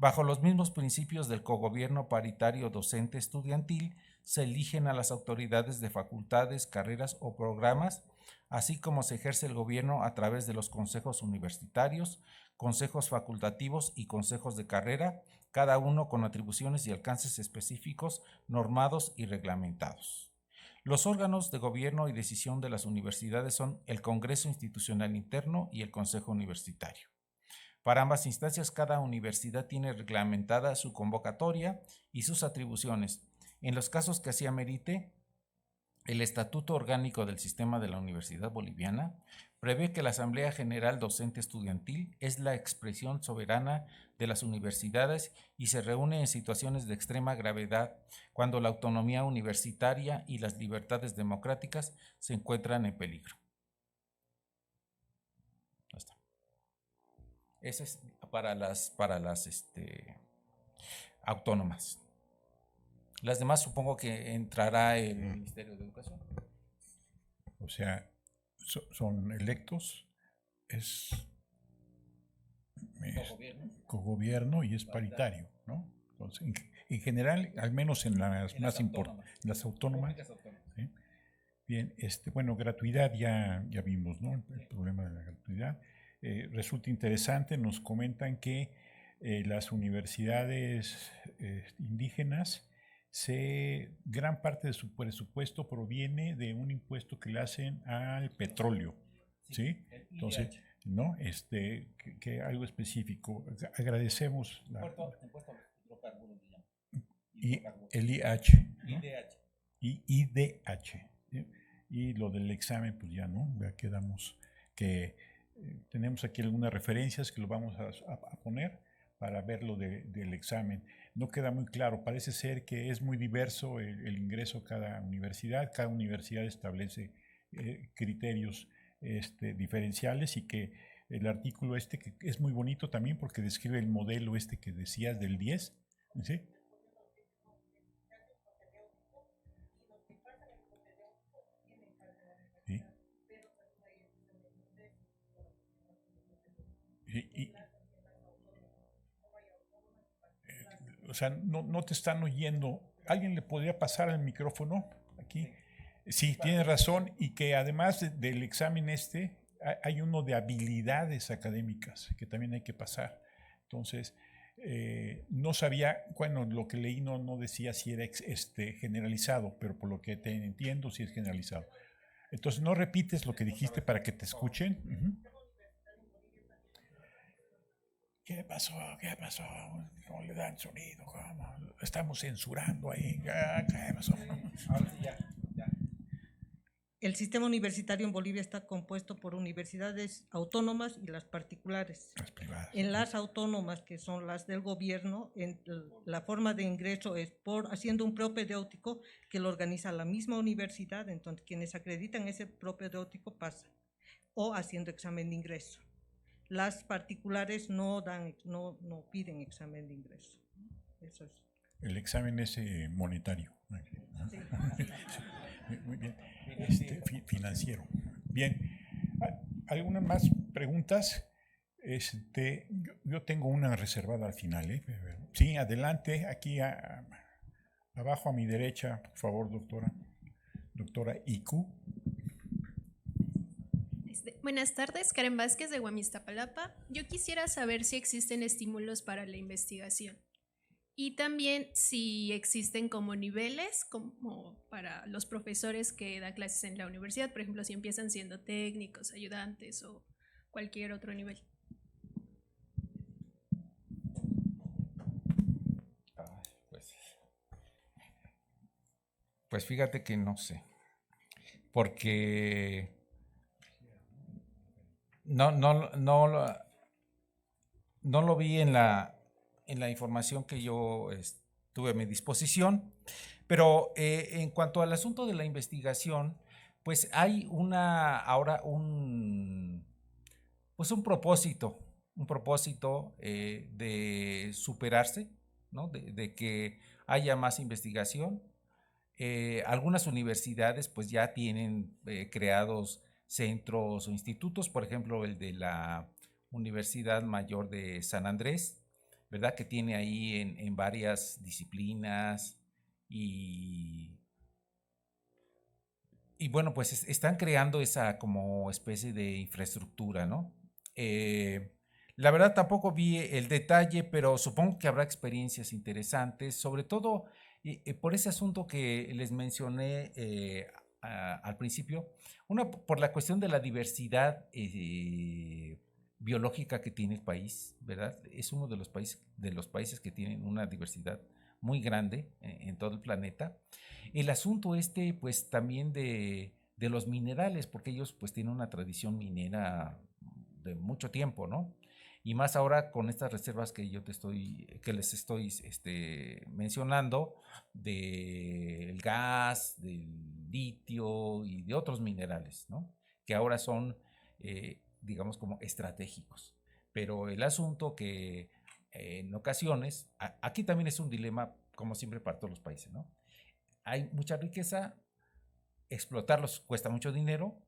Bajo los mismos principios del cogobierno paritario docente estudiantil, se eligen a las autoridades de facultades, carreras o programas, así como se ejerce el gobierno a través de los consejos universitarios, consejos facultativos y consejos de carrera, cada uno con atribuciones y alcances específicos, normados y reglamentados. Los órganos de gobierno y decisión de las universidades son el Congreso Institucional Interno y el Consejo Universitario. Para ambas instancias, cada universidad tiene reglamentada su convocatoria y sus atribuciones. En los casos que así amerite, el Estatuto Orgánico del Sistema de la Universidad Boliviana prevé que la Asamblea General Docente Estudiantil es la expresión soberana de las universidades y se reúne en situaciones de extrema gravedad cuando la autonomía universitaria y las libertades democráticas se encuentran en peligro. Ese es para las autónomas. Las demás supongo que entrará el Ministerio de Educación. O sea, son electos, es cogobierno y es paritario, ¿no? Entonces, en general, al menos en las más importantes, las autónomas. ¿Sí? Bien, bueno, gratuidad ya vimos, ¿no? El problema de la gratuidad. Resulta interesante, nos comentan que las universidades indígenas, gran parte de su presupuesto proviene de un impuesto que le hacen al petróleo, ¿sí? Entonces, ¿no? Que algo específico. Agradecemos y el IH, ¿no? IDH, ¿sí? Y lo del examen, pues ya, ¿no? Ya quedamos que tenemos aquí algunas referencias que lo vamos a poner para ver lo del examen. No queda muy claro, parece ser que es muy diverso el ingreso a cada universidad establece criterios diferenciales y que el artículo que es muy bonito también porque describe el modelo que decías del 10, ¿sí? O sea, no te están oyendo. ¿Alguien le podría pasar el micrófono aquí? Sí, tiene razón. Y que además del examen hay uno de habilidades académicas que también hay que pasar. Entonces, no sabía, bueno, lo que leí no decía si era generalizado, pero por lo que te entiendo, sí es generalizado. Entonces, no repites lo que dijiste para que te escuchen. ¿Qué pasó? No le dan sonido. ¿Cómo? Estamos censurando ahí. ¿Qué pasó? El sistema universitario en Bolivia está compuesto por universidades autónomas y las particulares. Las privadas. En las autónomas, que son las del gobierno, la forma de ingreso es haciendo un propedéutico que lo organiza la misma universidad, entonces quienes acreditan ese propedéutico pasan, o haciendo examen de ingreso. Las particulares no piden examen de ingreso. Eso es. El examen es monetario. Sí. Muy bien. Financiero. Bien. ¿Algunas más preguntas? Yo tengo una reservada al final. Sí, adelante. Aquí abajo a mi derecha, por favor, doctora. Doctora Iku. Buenas tardes, Karen Vázquez de Guamistapalapa. Yo quisiera saber si existen estímulos para la investigación y también si existen como niveles, como para los profesores que dan clases en la universidad, por ejemplo, si empiezan siendo técnicos, ayudantes o cualquier otro nivel. Pues fíjate que no sé, porque no lo vi en la información que yo tuve a mi disposición. Pero en cuanto al asunto de la investigación, pues hay ahora un propósito de superarse, ¿no? De que haya más investigación. Algunas universidades pues ya tienen creados centros o institutos, por ejemplo el de la Universidad Mayor de San Andrés, ¿verdad? Que tiene ahí en varias disciplinas y bueno, pues están creando esa como especie de infraestructura, ¿no? La verdad tampoco vi el detalle, pero supongo que habrá experiencias interesantes, sobre todo por ese asunto que les mencioné al principio. Una, por la cuestión de la diversidad biológica que tiene el país, ¿verdad? Es uno de los países que tienen una diversidad muy grande en todo el planeta. El asunto pues también de los minerales, porque ellos pues tienen una tradición minera de mucho tiempo, ¿no? Y más ahora con estas reservas que les estoy mencionando, del gas, del litio y de otros minerales, ¿no? Que ahora son, digamos, como estratégicos. Pero el asunto que en ocasiones, aquí también es un dilema, como siempre, para todos los países, ¿no? Hay mucha riqueza, explotarlos cuesta mucho dinero,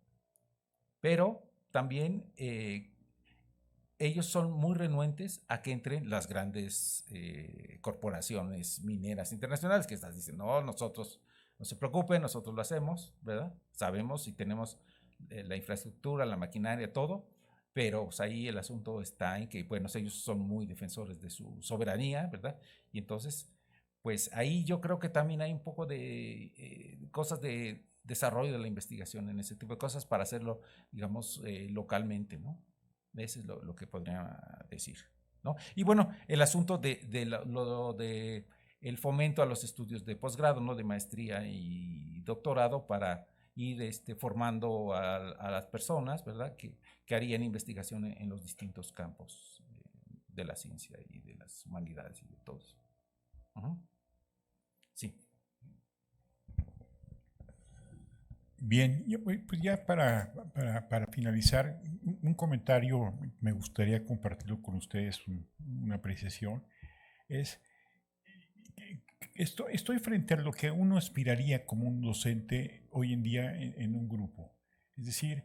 pero también ellos son muy renuentes a que entren las grandes corporaciones mineras internacionales que dicen, no, nosotros, no se preocupen, nosotros lo hacemos, ¿verdad? Sabemos y tenemos la infraestructura, la maquinaria, todo, pero pues, ahí el asunto está en que, bueno, ellos son muy defensores de su soberanía, ¿verdad? Y entonces, pues ahí yo creo que también hay un poco de cosas de desarrollo de la investigación en ese tipo de cosas para hacerlo, digamos, localmente, ¿no? Eso es lo que podría decir, ¿no? Y bueno, el asunto de el fomento a los estudios de posgrado, ¿no? De maestría y doctorado para ir formando a las personas, ¿verdad? Que harían investigación en los distintos campos de la ciencia y de las humanidades y de todos. Sí. Bien, pues ya para finalizar, un comentario me gustaría compartirlo con ustedes, una apreciación, estoy frente a lo que uno aspiraría como un docente hoy en día en un grupo. Es decir,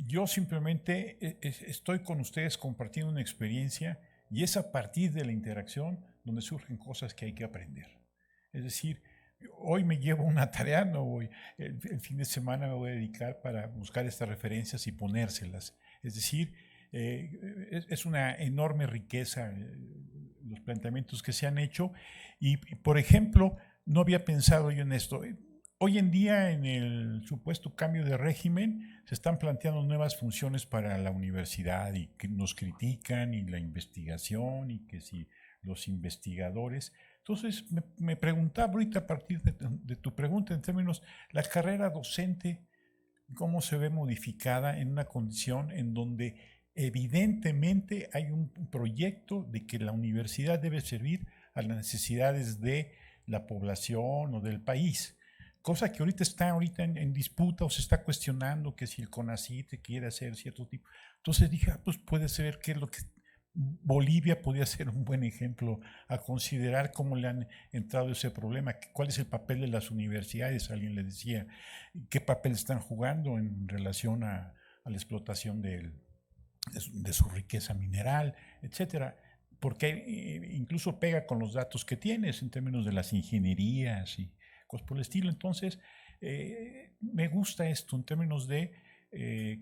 yo simplemente estoy con ustedes compartiendo una experiencia y es a partir de la interacción donde surgen cosas que hay que aprender. Es decir, hoy me llevo una tarea, no voy, el fin de semana me voy a dedicar para buscar estas referencias y ponérselas. Es decir, es una enorme riqueza los planteamientos que se han hecho y, por ejemplo, no había pensado yo en esto. Hoy en día, en el supuesto cambio de régimen, se están planteando nuevas funciones para la universidad y que nos critican y la investigación y que si los investigadores. Entonces, me preguntaba ahorita a partir de tu pregunta en términos, la carrera docente, ¿cómo se ve modificada en una condición en donde evidentemente hay un proyecto de que la universidad debe servir a las necesidades de la población o del país? Cosa que ahorita está en disputa o se está cuestionando que si el CONACYT quiere hacer cierto tipo. Entonces dije, pues puede ser que es lo que Bolivia podría ser un buen ejemplo a considerar cómo le han entrado ese problema, cuál es el papel de las universidades, alguien le decía, qué papel están jugando en relación a la explotación de su riqueza mineral, etcétera, porque incluso pega con los datos que tienes en términos de las ingenierías y cosas por el estilo. Entonces, me gusta esto en términos de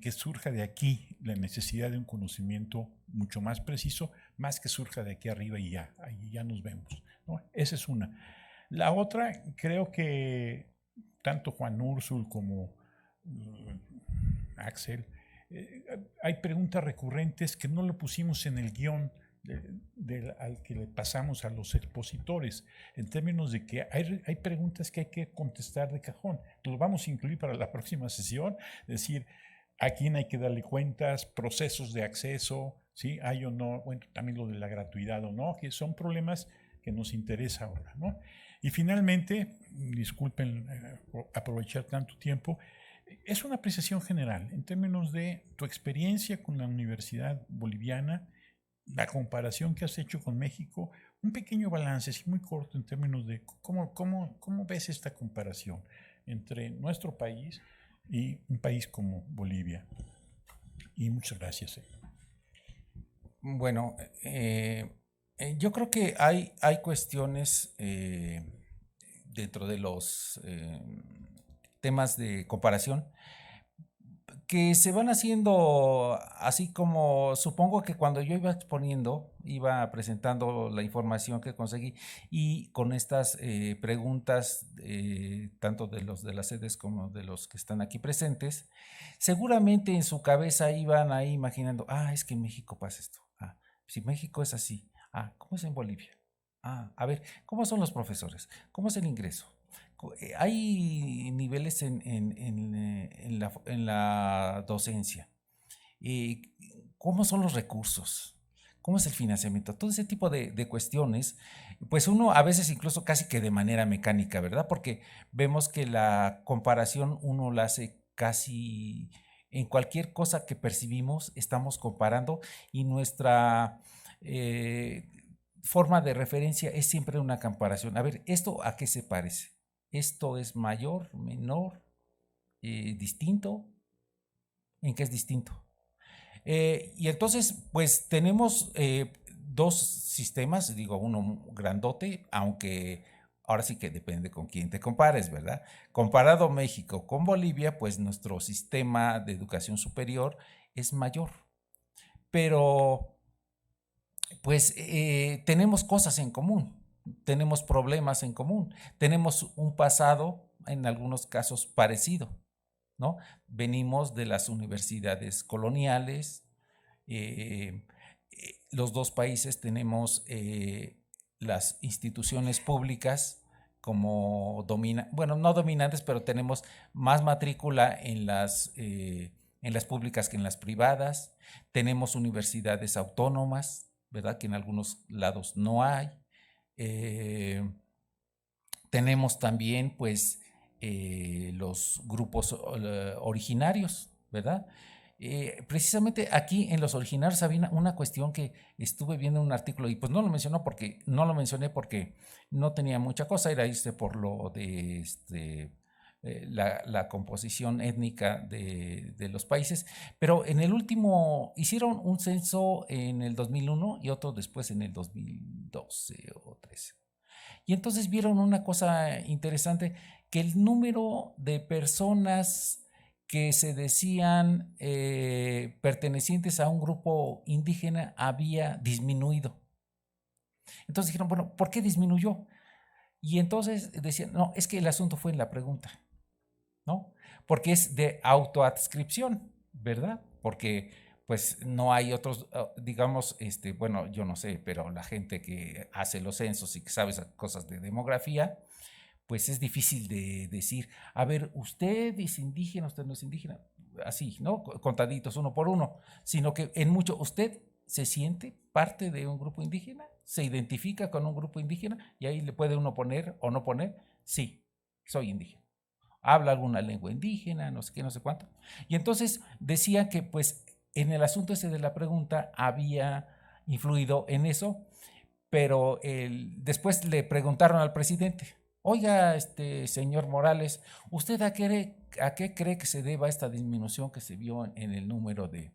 que surja de aquí la necesidad de un conocimiento mucho más preciso, más que surja de aquí arriba y ahí ya nos vemos, ¿no? Esa es una. La otra, creo que tanto Juan Úrsul como Axel, hay preguntas recurrentes que no lo pusimos en el guión al que le pasamos a los expositores, en términos de que hay preguntas que hay que contestar de cajón. Lo vamos a incluir para la próxima sesión, es decir, a quién hay que darle cuentas, procesos de acceso, ¿sí? Hay o no, bueno, también lo de la gratuidad o no, que son problemas que nos interesa ahora, ¿no? Y finalmente, disculpen por aprovechar tanto tiempo, es una apreciación general en términos de tu experiencia con la Universidad Boliviana, la comparación que has hecho con México, un pequeño balance, sí, muy corto en términos de cómo ves esta comparación entre nuestro país y un país como Bolivia. Y muchas gracias. Bueno, yo creo que hay cuestiones dentro de los temas de comparación que se van haciendo así como, supongo que cuando yo iba exponiendo, iba presentando la información que conseguí y con estas preguntas, tanto de los de las sedes como de los que están aquí presentes, seguramente en su cabeza iban ahí imaginando, es que en México pasa esto, si México es así, ¿cómo es en Bolivia? A ver, ¿cómo son los profesores? ¿Cómo es el ingreso? Hay niveles en la docencia. ¿Cómo son los recursos? ¿Cómo es el financiamiento? Todo ese tipo de cuestiones, pues uno a veces incluso casi que de manera mecánica, ¿verdad? Porque vemos que la comparación uno la hace casi en cualquier cosa que percibimos, estamos comparando y nuestra forma de referencia es siempre una comparación. A ver, ¿esto a qué se parece? ¿Esto es mayor, menor, distinto? ¿En qué es distinto? Y entonces, pues tenemos dos sistemas, digo, uno grandote, aunque ahora sí que depende con quién te compares, ¿verdad? Comparado México con Bolivia, pues nuestro sistema de educación superior es mayor. Pero, pues tenemos cosas en común. Tenemos problemas en común, tenemos un pasado en algunos casos parecido, ¿no? Venimos de las universidades coloniales, los dos países tenemos las instituciones públicas como no dominantes, pero tenemos más matrícula en las públicas que en las privadas, tenemos universidades autónomas, ¿verdad? Que en algunos lados no hay. Tenemos también pues los grupos originarios, ¿verdad? Precisamente aquí en los originarios había una cuestión que estuve viendo en un artículo y pues no lo mencioné porque no tenía mucha cosa, era por lo de la composición étnica de los países, pero en el último hicieron un censo en el 2001 y otro después en el 2012 o 13. Y entonces vieron una cosa interesante, que el número de personas que se decían pertenecientes a un grupo indígena había disminuido. Entonces dijeron, bueno, ¿por qué disminuyó? Y entonces decían, no, es que el asunto fue en la pregunta, ¿no? Porque es de autoadscripción, ¿verdad? Porque pues no hay otros, digamos, bueno, yo no sé, pero la gente que hace los censos y que sabe esas cosas de demografía, pues es difícil de decir, a ver, usted es indígena, usted no es indígena, así, ¿no? Contaditos uno por uno, sino que en mucho usted se siente parte de un grupo indígena, se identifica con un grupo indígena y ahí le puede uno poner o no poner, sí, soy indígena. Habla alguna lengua indígena, no sé qué, no sé cuánto. Y entonces decía que pues en el asunto ese de la pregunta había influido en eso, pero después le preguntaron al presidente, oiga, señor Morales, ¿usted a qué cree que se deba esta disminución que se vio en el número de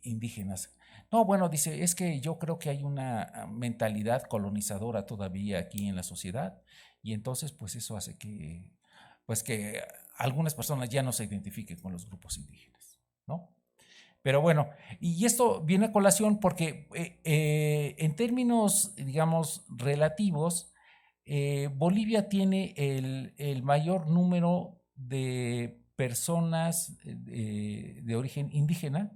indígenas? No, bueno, dice, es que yo creo que hay una mentalidad colonizadora todavía aquí en la sociedad y entonces pues eso hace que algunas personas ya no se identifiquen con los grupos indígenas, ¿no? Pero bueno, y esto viene a colación porque en términos, digamos, relativos, Bolivia tiene el mayor número de personas de origen indígena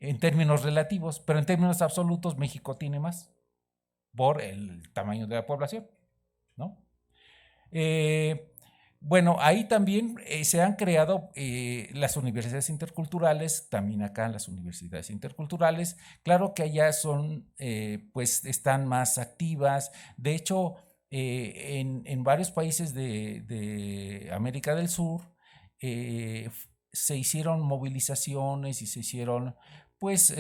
en términos relativos, pero en términos absolutos México tiene más por el tamaño de la población, ¿no? bueno, ahí también se han creado las universidades interculturales, también acá las universidades interculturales. Claro que allá son, pues están más activas. De hecho, en varios países de América del Sur se hicieron movilizaciones y se hicieron, pues,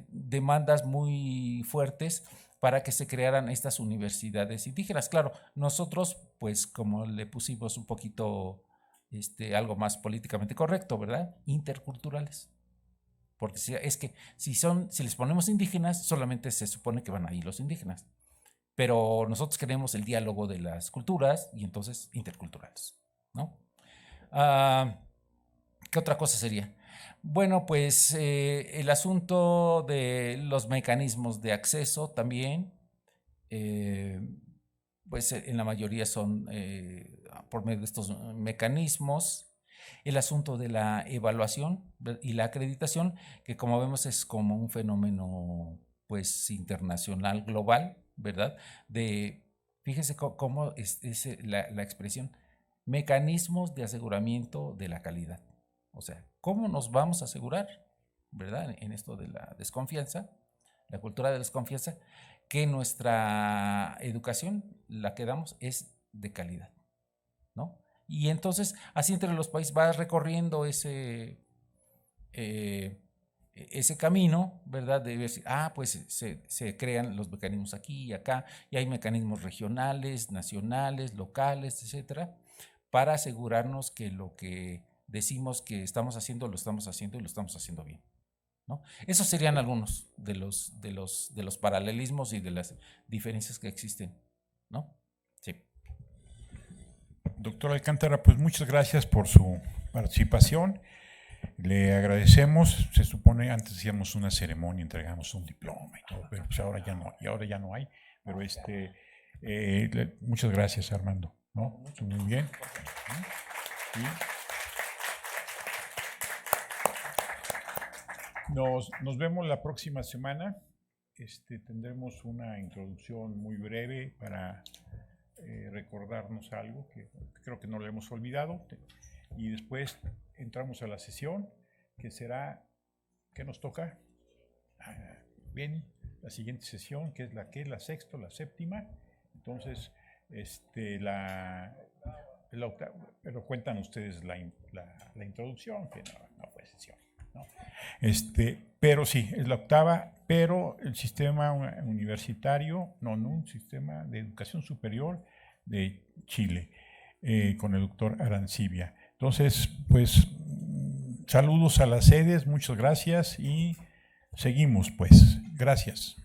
demandas muy fuertes para que se crearan estas universidades indígenas. Claro, nosotros, pues, como le pusimos un poquito algo más políticamente correcto, ¿verdad? Interculturales. Porque es que si les ponemos indígenas, solamente se supone que van ahí los indígenas. Pero nosotros queremos el diálogo de las culturas y entonces interculturales, ¿no? ¿Qué otra cosa sería? Bueno, pues el asunto de los mecanismos de acceso también, pues en la mayoría son por medio de estos mecanismos. El asunto de la evaluación y la acreditación, que como vemos es como un fenómeno pues internacional, global, ¿verdad? Fíjese cómo es la expresión, mecanismos de aseguramiento de la calidad. O sea, ¿cómo nos vamos a asegurar, verdad, en esto de la desconfianza, la cultura de la desconfianza, que nuestra educación, la que damos, es de calidad, ¿no? Y entonces, así entre los países va recorriendo ese camino, ¿verdad? De decir, pues se crean los mecanismos aquí y acá, y hay mecanismos regionales, nacionales, locales, etcétera, para asegurarnos que lo que decimos que estamos haciendo, lo estamos haciendo y lo estamos haciendo bien, ¿no? Esos serían algunos de los paralelismos y de las diferencias que existen, ¿no? Sí. Doctor Alcántara, pues muchas gracias por su participación. Le agradecemos. Se supone antes hacíamos una ceremonia, entregamos un diploma y todo, pero pues ahora ya no hay. Pero muchas gracias, Armando, ¿no? Muy bien. Nos vemos la próxima semana. Tendremos una introducción muy breve para recordarnos algo que creo que no lo hemos olvidado. Y después entramos a la sesión, que será, ¿qué nos toca? Bien, la siguiente sesión, que es la sexta, la séptima. Entonces, la octava, pero cuentan ustedes la introducción, que no fue sesión, ¿no? Pero sí, es la octava, pero el sistema universitario, no un sistema de educación superior de Chile, con el doctor Arancibia. Entonces, pues, saludos a las sedes, muchas gracias y seguimos, pues. Gracias.